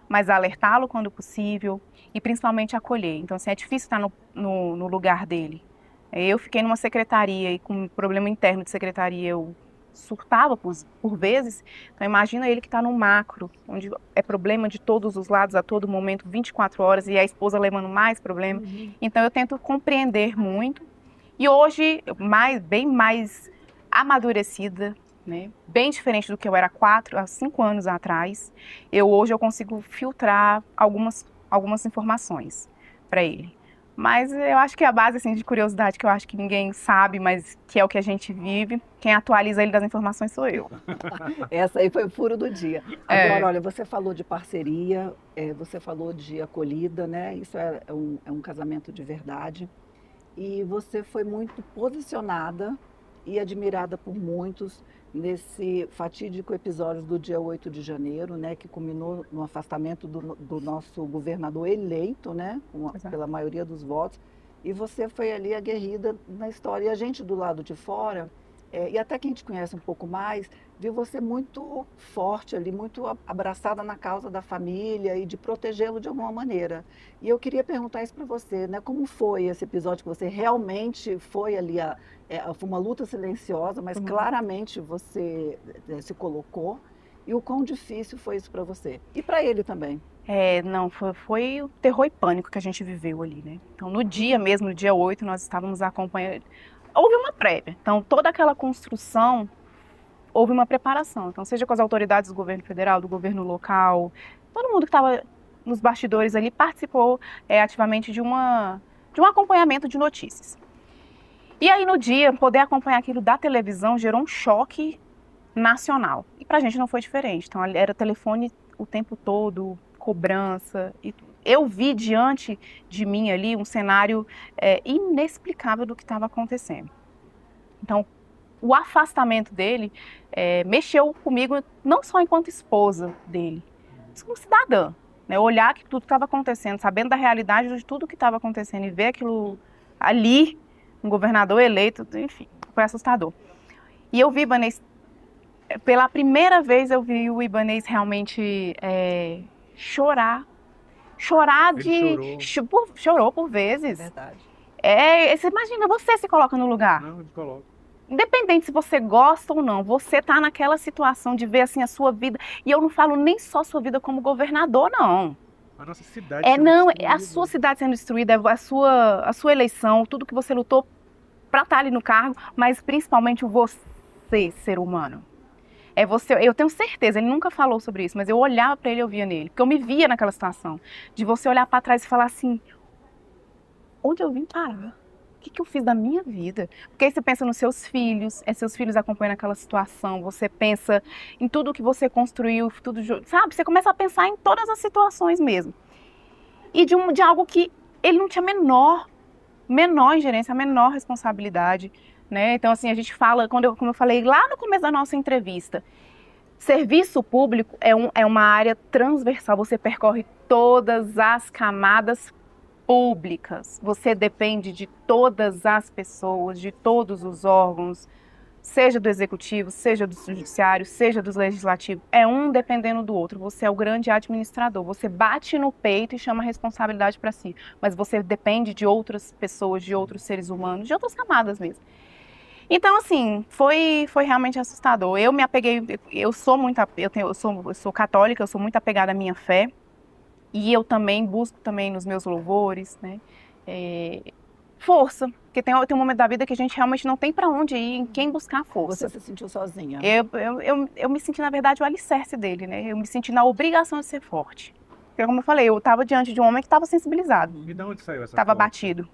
mas alertá-lo quando possível e principalmente acolher. Então, assim, é difícil estar no lugar dele. Eu fiquei numa secretaria e com um problema interno de secretaria eu surtava por vezes. Então, imagina ele que está no macro, onde é problema de todos os lados a todo momento, 24 horas, e a esposa levando mais problema. Então, eu tento compreender muito. E hoje, bem mais amadurecida, né? Bem diferente do que eu era 4 a 5 anos atrás. Hoje eu consigo filtrar algumas informações para ele. Mas eu acho que a base assim, de curiosidade que eu acho que ninguém sabe, mas que é o que a gente vive, quem atualiza ele das informações sou eu. Essa aí foi o furo do dia. Agora, olha, você falou de parceria, você falou de acolhida, né? Isso é um casamento de verdade. E você foi muito posicionada e admirada por muitos nesse fatídico episódio do dia 8 de janeiro, né, que culminou no afastamento do nosso governador eleito, né, pela maioria dos votos. E você foi ali aguerrida na história. E a gente do lado de fora, e até quem te conhece um pouco mais, viu você muito forte ali, muito abraçada na causa da família e de protegê-lo de alguma maneira. E eu queria perguntar isso para você, né? Como foi esse episódio que você realmente foi ali, foi uma luta silenciosa, mas claramente você se colocou. E o quão difícil foi isso para você? E para ele também? Não, foi o terror e pânico que a gente viveu ali, né? Então, no dia mesmo, no dia 8, nós estávamos acompanhando. Houve uma prévia. Então, toda aquela construção, houve uma preparação. Então, seja com as autoridades do governo federal, do governo local, todo mundo que estava nos bastidores ali participou ativamente de um acompanhamento de notícias. E aí, no dia, poder acompanhar aquilo da televisão gerou um choque nacional. E pra gente não foi diferente. Então, era telefone o tempo todo, cobrança e tudo. Eu vi diante de mim ali um cenário inexplicável do que estava acontecendo. Então, o afastamento dele mexeu comigo, não só enquanto esposa dele, mas como cidadã. Né? Olhar que tudo estava acontecendo, sabendo da realidade de tudo que estava acontecendo e ver aquilo ali, um governador eleito, enfim, foi assustador. E eu vi Ibanez, pela primeira vez eu vi o Ibanez realmente chorar chorou por vezes. Verdade. Você imagina, você se coloca no lugar. Não, eu coloco. independente se você gosta ou não, você tá naquela situação de ver assim a sua vida, e eu não falo nem só sua vida como governador, não. A nossa cidade sendo Não, é a destruída. sua cidade sendo destruída, é a sua eleição, tudo que você lutou para estar ali no cargo, mas principalmente você, ser humano. É você, eu tenho certeza, ele nunca falou sobre isso, mas eu olhava para ele e eu via nele, porque eu me via naquela situação, de você olhar para trás e falar assim, onde eu vim parar? O que eu fiz da minha vida? Porque aí você pensa nos seus filhos acompanhando aquela situação, você pensa em tudo que você construiu, tudo, sabe? Você começa a pensar em todas as situações mesmo. E de algo que ele não tinha menor ingerência, a menor responsabilidade, né? Então, assim, a gente fala, como eu falei lá no começo da nossa entrevista, serviço público é uma área transversal, você percorre todas as camadas públicas, você depende de todas as pessoas, de todos os órgãos, seja do executivo, seja do judiciário, seja do legislativo, é um dependendo do outro, você é o grande administrador, você bate no peito e chama a responsabilidade para si, mas você depende de outras pessoas, de outros seres humanos, de outras camadas mesmo. Então, assim, foi realmente assustador. Eu me apeguei, eu sou católica, eu sou muito apegada à minha fé, e eu também busco também nos meus louvores, né, força, porque tem um momento da vida que a gente realmente não tem para onde ir, em quem buscar força. Você se sentiu sozinha? Eu me senti, na verdade, o alicerce dele, né, eu me senti na obrigação de ser forte. Porque, como eu falei, eu estava diante de um homem que estava sensibilizado. E de onde saiu essa Estava força? batido.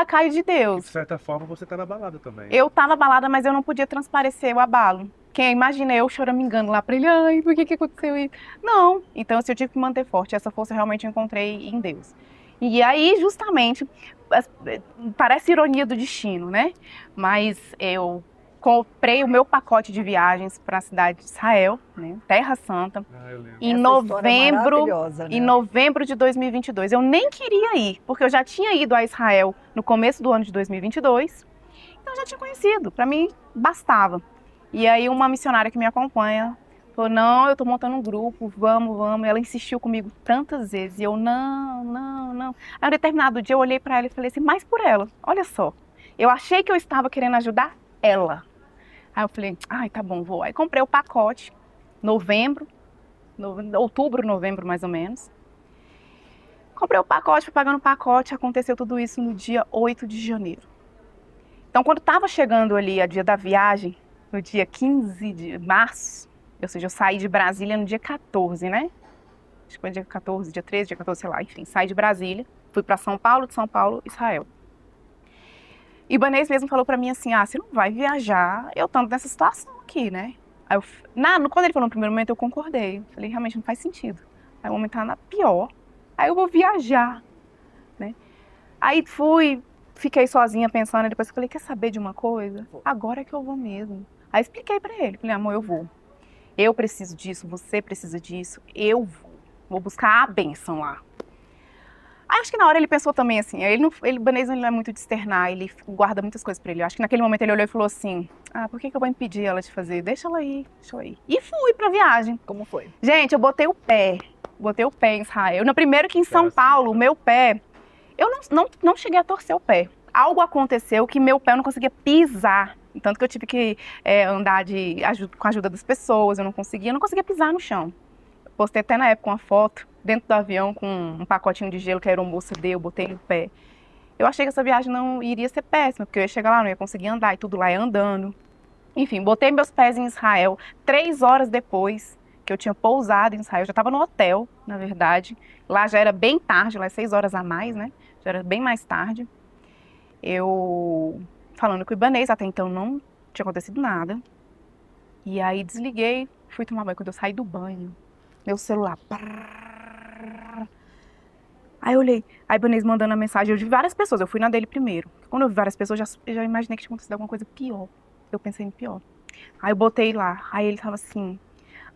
Caiu de E, Deus. de certa forma, você estava abalada também. Eu estava abalada, mas eu não podia transparecer o abalo. Quem imagina eu choramingando lá para ele, ai, por que aconteceu isso? Não, então assim, eu tive que manter forte, essa força realmente eu encontrei em Deus. E aí, justamente, parece ironia do destino, né? Mas eu comprei o meu pacote de viagens para a cidade de Israel, né? Terra Santa, Eu lembro. em Essa história é maravilhosa, né? em novembro de 2022. Eu nem queria ir, porque eu já tinha ido a Israel no começo do ano de 2022, então eu já tinha conhecido, para mim bastava. E aí uma missionária que me acompanha falou, não, eu tô montando um grupo, vamos. E ela insistiu comigo tantas vezes, e eu, não. Aí um determinado dia eu olhei para ela e falei assim, mas por ela, olha só, eu achei que eu estava querendo ajudar ela. Aí eu falei, ai, tá bom, vou. Aí comprei o pacote, outubro, novembro mais ou menos. Comprei o pacote, fui pagando o pacote, aconteceu tudo isso no dia 8 de janeiro. Então quando estava chegando ali a dia da viagem, no dia 15 de março, ou seja, eu saí de Brasília no dia 14, né? Acho que foi dia 14, dia 13, dia 14, sei lá, enfim, saí de Brasília, fui para São Paulo, de São Paulo, Israel. E o Ibanez mesmo falou para mim assim, você não vai viajar, eu estando nessa situação aqui, né? Aí quando ele falou no primeiro momento, eu concordei, eu falei, realmente não faz sentido. Aí o homem tá na pior, aí eu vou viajar, né? Aí fiquei sozinha pensando, e depois eu falei, quer saber de uma coisa? Agora é que eu vou mesmo. Aí expliquei pra ele, falei, amor, eu vou. Eu preciso disso, você precisa disso, eu vou buscar a bênção lá. Aí acho que na hora ele pensou também assim, o Ibanez não é muito de externar, ele guarda muitas coisas pra ele. Eu acho que naquele momento ele olhou e falou assim, por que eu vou impedir ela de fazer? Deixa ela ir. E fui pra viagem. Como foi? Gente, eu botei o pé em Israel. Primeiro que em São Paulo, o meu pé, eu não cheguei a torcer o pé. Algo aconteceu que meu pé eu não conseguia pisar. Tanto que eu tive que andar com a ajuda das pessoas, eu não conseguia pisar no chão. Postei até na época uma foto dentro do avião com um pacotinho de gelo que a aeromoça deu, botei no pé. Eu achei que essa viagem não iria ser péssima, porque eu ia chegar lá, não ia conseguir andar, e tudo lá é andando. Enfim, botei meus pés em Israel. 3 horas depois que eu tinha pousado em Israel, eu já estava no hotel, na verdade. Lá já era bem tarde, lá é 6 horas a mais, né? Já era bem mais tarde. Eu falando com o Ibanez, até então não tinha acontecido nada. E aí desliguei, fui tomar banho. Quando eu saí do banho, meu celular... Aí eu olhei, aí o Ibanez mandando a mensagem, eu vi várias pessoas, eu fui na dele primeiro. Quando eu vi várias pessoas, eu já imaginei que tinha acontecido alguma coisa pior. Eu pensei em pior. Aí eu botei lá, aí ele tava assim,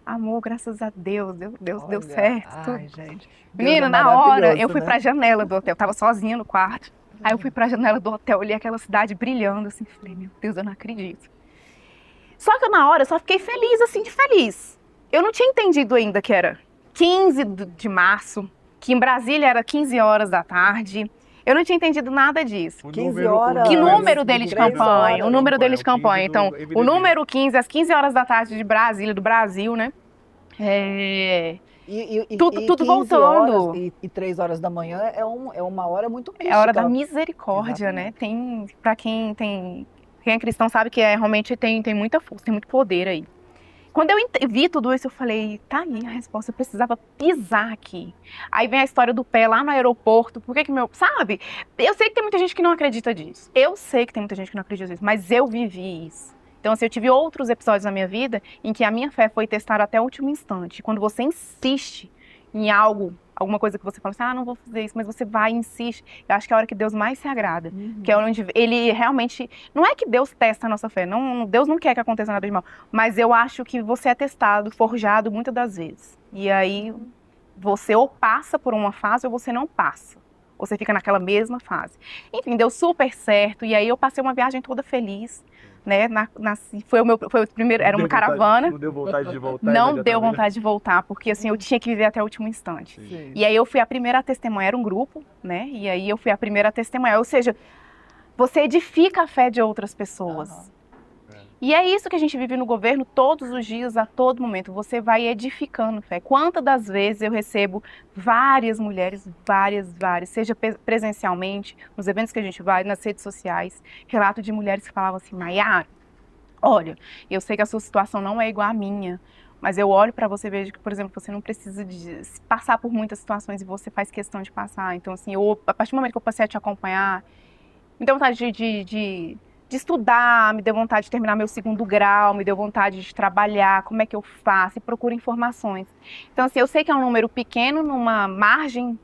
amor, graças a Deus, deu certo. Ai, gente. Menina, na hora, eu fui pra janela do hotel, eu tava sozinha no quarto. Aí eu fui pra janela do hotel, olhei aquela cidade brilhando, assim, falei, meu Deus, eu não acredito. Só que na hora, eu só fiquei feliz, assim, de feliz. Eu não tinha entendido ainda que era 15 de março, que em Brasília era 15 horas da tarde. Eu não tinha entendido nada disso. 15 horas. Que número dele de 3 campanha? horas. O número dele de 15 campanha. Então, o número 15, às 15 horas da tarde de Brasília, do Brasil, né? Tudo 15 voltando. Horas, e 3 horas da manhã é uma hora muito mística. É a hora da misericórdia, né? Para quem é cristão sabe que realmente tem muita força, tem muito poder aí. Quando eu vi tudo isso, eu falei, tá aí a resposta, eu precisava pisar aqui. Aí vem a história do pé lá no aeroporto, por que que meu... Sabe? Eu sei que tem muita gente que não acredita nisso. Eu sei que tem muita gente que não acredita nisso, mas eu vivi isso. Então, assim, eu tive outros episódios na minha vida em que a minha fé foi testada até o último instante. Quando você insiste em algo, alguma coisa que você fala assim, não vou fazer isso, mas você vai e insiste. Eu acho que é a hora que Deus mais se agrada. Que é onde ele realmente... Não é que Deus testa a nossa fé, não, Deus não quer que aconteça nada de mal. Mas eu acho que você é testado, forjado muitas das vezes. E aí, você ou passa por uma fase ou você não passa. Você fica naquela mesma fase. Enfim, deu super certo. E aí eu passei uma viagem toda feliz. Né? Foi o primeiro, era uma caravana. Não deu vontade de voltar? Não deu vontade de voltar, porque assim, eu tinha que viver até o último instante. Sim. E aí eu fui a primeira a testemunhar, era um grupo, né? E aí eu fui a primeira a testemunhar. Ou seja, você edifica a fé de outras pessoas. E é isso que a gente vive no governo todos os dias, a todo momento. Você vai edificando fé. Quantas das vezes eu recebo várias mulheres, várias, seja presencialmente, nos eventos que a gente vai, nas redes sociais, relato de mulheres que falavam assim, Maiara, olha, eu sei que a sua situação não é igual à minha, mas eu olho para você e vejo que, por exemplo, você não precisa de passar por muitas situações e você faz questão de passar. Então, assim, a partir do momento que eu passei a te acompanhar, me deu vontade de estudar, me deu vontade de terminar meu 2º grau, me deu vontade de trabalhar, como é que eu faço, e procuro informações. Então, assim, eu sei que é um número pequeno, numa margem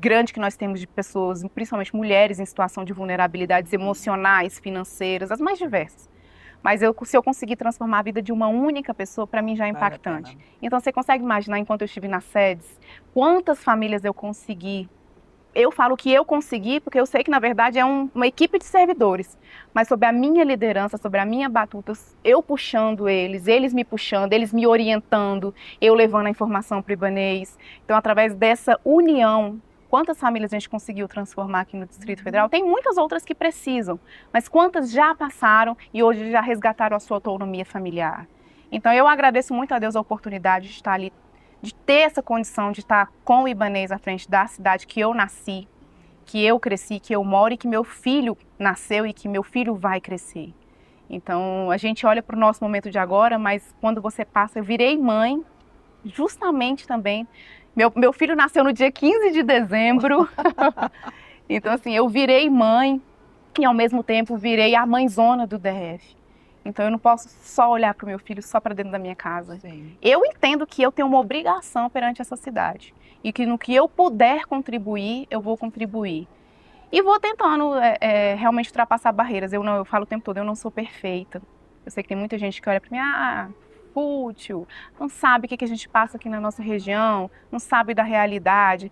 grande que nós temos de pessoas, principalmente mulheres em situação de vulnerabilidades emocionais, financeiras, as mais diversas. Mas se eu conseguir transformar a vida de uma única pessoa, para mim já é impactante. Então, você consegue imaginar, enquanto eu estive nas sedes, quantas famílias eu consegui. Eu falo que eu consegui, porque eu sei que, na verdade, é uma equipe de servidores. Mas sob a minha liderança, sobre a minha batuta, eu puxando eles me puxando, eles me orientando, eu levando a informação para o Ibanez. Então, através dessa união, quantas famílias a gente conseguiu transformar aqui no Distrito Federal? Tem muitas outras que precisam, mas quantas já passaram e hoje já resgataram a sua autonomia familiar? Então, eu agradeço muito a Deus a oportunidade de estar ali, de ter essa condição de estar com o Ibanez à frente da cidade que eu nasci, que eu cresci, que eu moro e que meu filho nasceu e que meu filho vai crescer. Então, a gente olha para o nosso momento de agora, mas quando você passa, eu virei mãe, justamente também. Meu filho nasceu no dia 15 de dezembro, então assim, eu virei mãe e ao mesmo tempo virei a mãezona do DF. Então eu não posso só olhar para o meu filho só para dentro da minha casa. Sim. Eu entendo que eu tenho uma obrigação perante essa cidade e que no que eu puder contribuir, eu vou contribuir. E vou tentando realmente ultrapassar barreiras. Eu falo o tempo todo, eu não sou perfeita. Eu sei que tem muita gente que olha para mim, fútil, não sabe o que a gente passa aqui na nossa região, não sabe da realidade.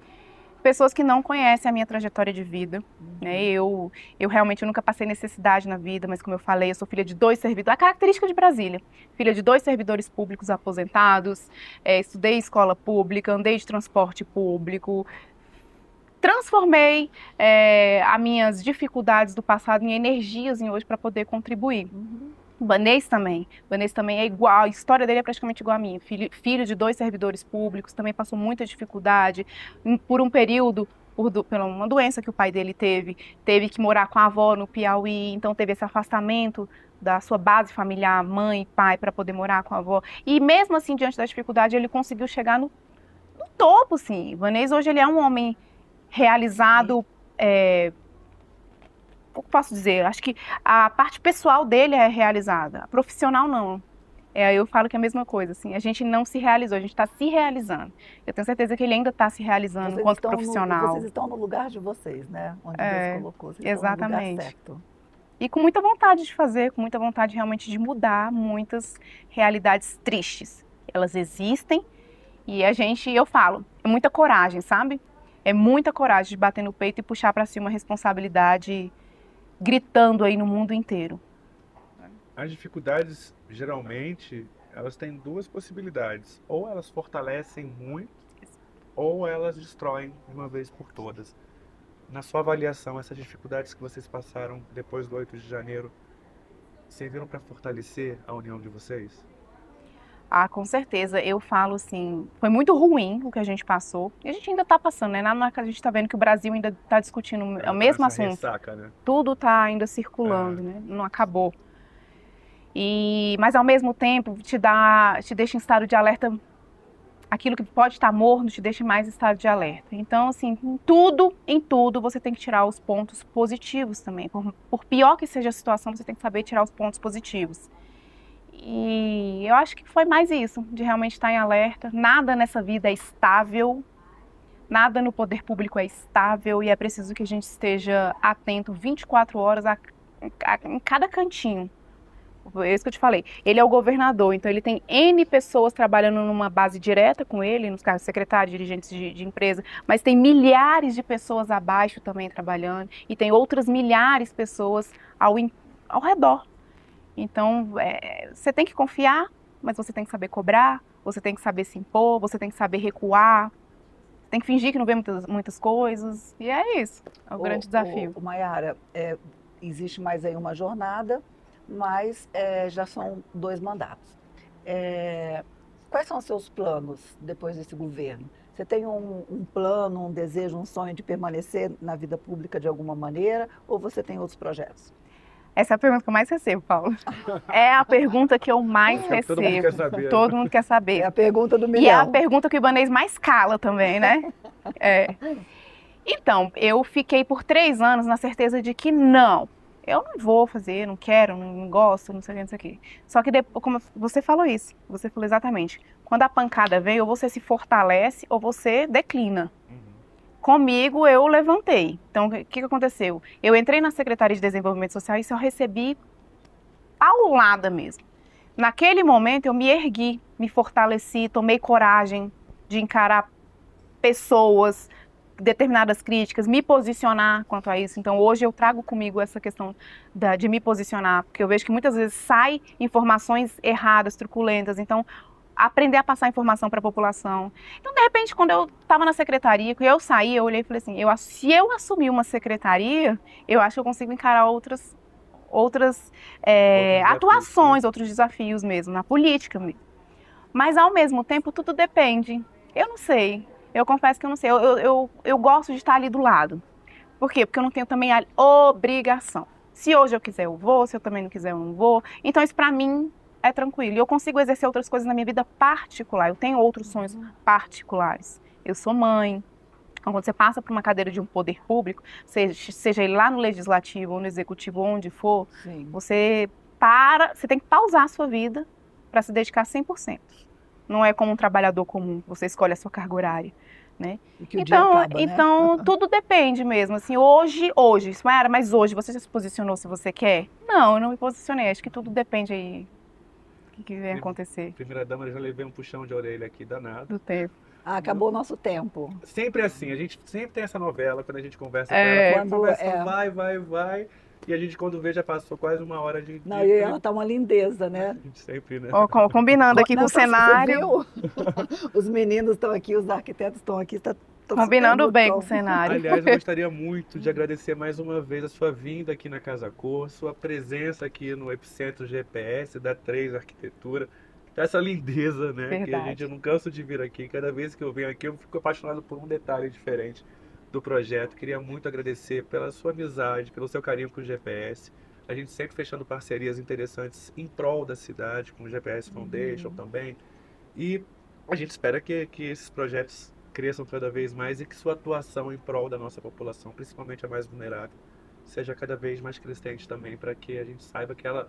Pessoas que não conhecem a minha trajetória de vida. Né? Eu realmente nunca passei necessidade na vida, mas como eu falei, eu sou filha de 2 servidores, a característica de Brasília, filha de 2 servidores públicos aposentados, estudei escola pública, andei de transporte público, transformei as minhas dificuldades do passado em energias em hoje para poder contribuir. O Ibanez também é igual, a história dele é praticamente igual a minha. Filho de 2 servidores públicos, também passou muita dificuldade. Por um período, por uma doença que o pai dele teve que morar com a avó no Piauí, então teve esse afastamento da sua base familiar, mãe e pai, para poder morar com a avó. E mesmo assim, diante da dificuldade, ele conseguiu chegar no topo, sim. O Ibanez hoje ele é um homem realizado, o que posso dizer? Acho que a parte pessoal dele é realizada, a profissional não. Eu falo que é a mesma coisa, assim, a gente não se realizou, a gente está se realizando. Eu tenho certeza que ele ainda está se realizando enquanto profissional. Vocês estão no lugar de vocês, né? Onde Deus colocou, vocês exatamente. estão no lugar certo. E com muita vontade de fazer, com muita vontade realmente de mudar muitas realidades tristes. Elas existem e eu falo, é muita coragem, sabe? É muita coragem de bater no peito e puxar para si uma responsabilidade gritando aí no mundo inteiro. As dificuldades, geralmente, elas têm 2 possibilidades. Ou elas fortalecem muito, ou elas destroem de uma vez por todas. Na sua avaliação, essas dificuldades que vocês passaram depois do 8 de janeiro, serviram para fortalecer a união de vocês? Ah, com certeza. Eu falo assim, foi muito ruim o que a gente passou. E a gente ainda está passando, né? Nada que a gente está vendo que o Brasil ainda está discutindo o mesmo assunto. Ressaca, né? Tudo está ainda circulando, né? Não acabou. Mas ao mesmo tempo te deixa em estado de alerta. Aquilo que pode estar morno te deixa mais em estado de alerta. Então, assim, em tudo, você tem que tirar os pontos positivos também. Por pior que seja a situação, você tem que saber tirar os pontos positivos. E eu acho que foi mais isso, de realmente estar em alerta. Nada nessa vida é estável, nada no poder público é estável e é preciso que a gente esteja atento 24 horas em cada cantinho. É isso que eu te falei. Ele é o governador, então ele tem N pessoas trabalhando numa base direta com ele, nos cargos de secretário, dirigentes de empresa, mas tem milhares de pessoas abaixo também trabalhando e tem outras milhares de pessoas ao redor. Então, você tem que confiar, mas você tem que saber cobrar, você tem que saber se impor, você tem que saber recuar, tem que fingir que não vê muitas coisas, e é isso, é o grande desafio. Maiara, existe mais aí uma jornada, mas já são 2 mandatos. Quais são os seus planos depois desse governo? Você tem um plano, um desejo, um sonho de permanecer na vida pública de alguma maneira, ou você tem outros projetos? Essa é a pergunta que eu mais recebo, Paulo. É a pergunta que eu mais recebo. Todo mundo quer saber. Todo mundo quer saber. É a pergunta do milhão. E é a pergunta que o Ibanez mais cala também, né? Então, eu fiquei por 3 anos na certeza de que não, eu não vou fazer, não quero, não gosto, não sei o que, não sei o que. Só que depois, como você falou isso, você falou exatamente. Quando a pancada vem, ou você se fortalece ou você declina. Comigo, eu levantei. Então, o que aconteceu? Eu entrei na Secretaria de Desenvolvimento Social e só recebi paulada mesmo. Naquele momento, eu me ergui, me fortaleci, tomei coragem de encarar pessoas, determinadas críticas, me posicionar quanto a isso. Então, hoje eu trago comigo essa questão de me posicionar, porque eu vejo que muitas vezes saem informações erradas, truculentas. Então, aprender a passar informação para a população. Então, de repente, quando eu estava na secretaria, que eu saí, eu olhei e falei assim, se eu assumir uma secretaria, eu acho que eu consigo encarar outras atuações, outros desafios mesmo, na política mesmo. Mas, ao mesmo tempo, tudo depende. Eu não sei. Eu confesso que eu não sei. Eu gosto de estar ali do lado. Por quê? Porque eu não tenho também a obrigação. Se hoje eu quiser, eu vou. Se eu também não quiser, eu não vou. Então, isso para mim é tranquilo. E eu consigo exercer outras coisas na minha vida particular. Eu tenho outros sonhos particulares. Eu sou mãe. Então, quando você passa por uma cadeira de um poder público, seja ele lá no legislativo ou no executivo, onde for, você tem que pausar a sua vida para se dedicar 100%. Não é como um trabalhador comum, você escolhe a sua carga horária, né? Então, tudo depende mesmo. Assim, hoje, Mayara, mas hoje você já se posicionou se você quer? Não, eu não me posicionei. Acho que tudo depende aí do que vem acontecer. Primeira dama, eu já levei um puxão de orelha aqui danado. Do tempo. Acabou o nosso tempo. Sempre assim, a gente sempre tem essa novela quando a gente conversa com ela. Quando a conversa vai. E a gente, quando vê, já passou quase 1 hora de... Não, e ela tá uma lindeza, né? A gente sempre, né? Combinando aqui com o cenário. Os meninos estão aqui, os arquitetos estão aqui. Combinando bem com o cenário. Aliás, eu gostaria muito de agradecer mais uma vez a sua vinda aqui na Casa Cor, sua presença aqui no Epicentro GPS da 3 Arquitetura. Essa lindeza, né? Verdade. Que a gente, eu não canso de vir aqui. Cada vez que eu venho aqui, eu fico apaixonado por um detalhe diferente do projeto. Queria muito agradecer pela sua amizade, pelo seu carinho com o GPS. A gente sempre fechando parcerias interessantes em prol da cidade, com o GPS Foundation também. E a gente espera que esses projetos cresçam cada vez mais e que sua atuação em prol da nossa população, principalmente a mais vulnerável, seja cada vez mais crescente também, para que a gente saiba que ela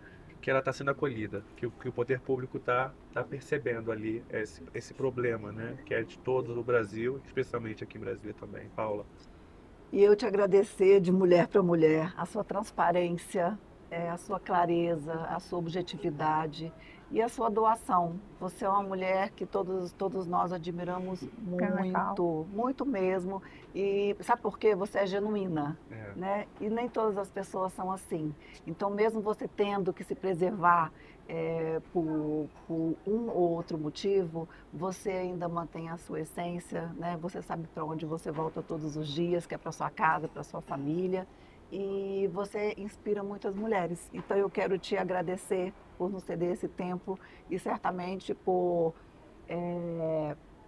está sendo acolhida, que o poder público está percebendo ali esse problema, né? Que é de todo o Brasil, especialmente aqui em Brasília também. Paula. E eu te agradecer de mulher para mulher a sua transparência, a sua clareza, a sua objetividade e a sua doação. Você é uma mulher que todos nós admiramos legal. muito, muito mesmo. E sabe por quê? Você é genuína, É. né? E nem todas as pessoas são assim. Então, mesmo você tendo que se preservar por um ou outro motivo, você ainda mantém a sua essência, né? Você sabe para onde você volta todos os dias, que é para sua casa, para sua família. E você inspira muitas mulheres. Então eu quero te agradecer por nos ceder esse tempo e certamente por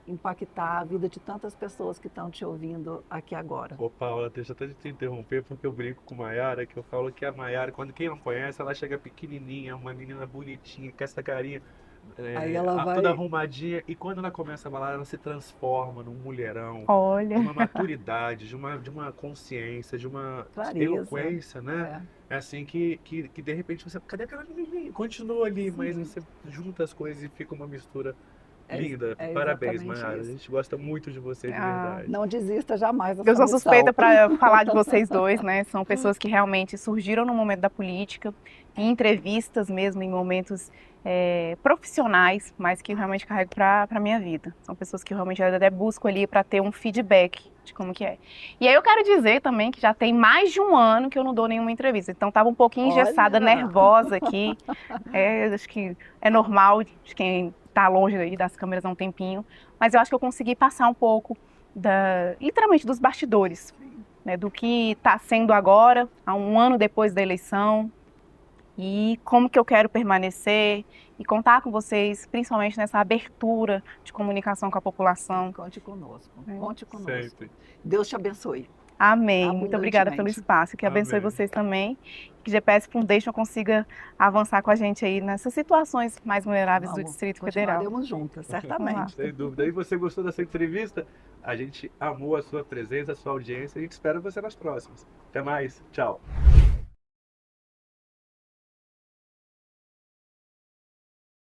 impactar a vida de tantas pessoas que estão te ouvindo aqui agora. Ô, Paula, deixa eu até te interromper, porque eu brinco com Maiara, que eu falo que a Maiara, quando quem não conhece, ela chega pequenininha, uma menina bonitinha, com essa carinha, Aí ela toda vai, arrumadinha, e quando ela começa a falar, ela se transforma num mulherão, de Olha, uma maturidade, de uma consciência, de uma clareza. eloquência, né? É, É assim que de repente você, cadê aquela menininha? Continua ali, mas sim, você junta as coisas e fica uma mistura é, linda. é Parabéns, exatamente Maiara. A isso. gente gosta muito de você de ah, verdade. Não desista jamais eu dessa sou missão. suspeita para falar de vocês dois, né? São pessoas que realmente surgiram no momento da política, em entrevistas mesmo, em momentos profissionais, mas que eu realmente carrego para a minha vida. São pessoas que eu realmente até busco ali para ter um feedback de como que é. E aí eu quero dizer também que já tem mais de um ano que eu não dou nenhuma entrevista, então estava um pouquinho engessada, Olha, nervosa aqui. Acho que é normal de quem está longe aí das câmeras há um tempinho, mas eu acho que eu consegui passar um pouco literalmente dos bastidores, né, do que está sendo agora, há um ano depois da eleição, e como que eu quero permanecer e contar com vocês, principalmente nessa abertura de comunicação com a população. conte conosco, É. conte conosco. Sempre. Deus te abençoe Amém. Muito obrigada pelo abundantemente. espaço, que abençoe Amém. vocês também. Que GPS Foundation consiga avançar com a gente aí nessas situações mais vulneráveis do Vamos, Distrito Federal. continuaremos juntas, Vamos certamente. lá. Sem dúvida. E você gostou dessa entrevista? A gente amou a sua presença, a sua audiência. A gente espera você nas próximas. Até mais. Tchau.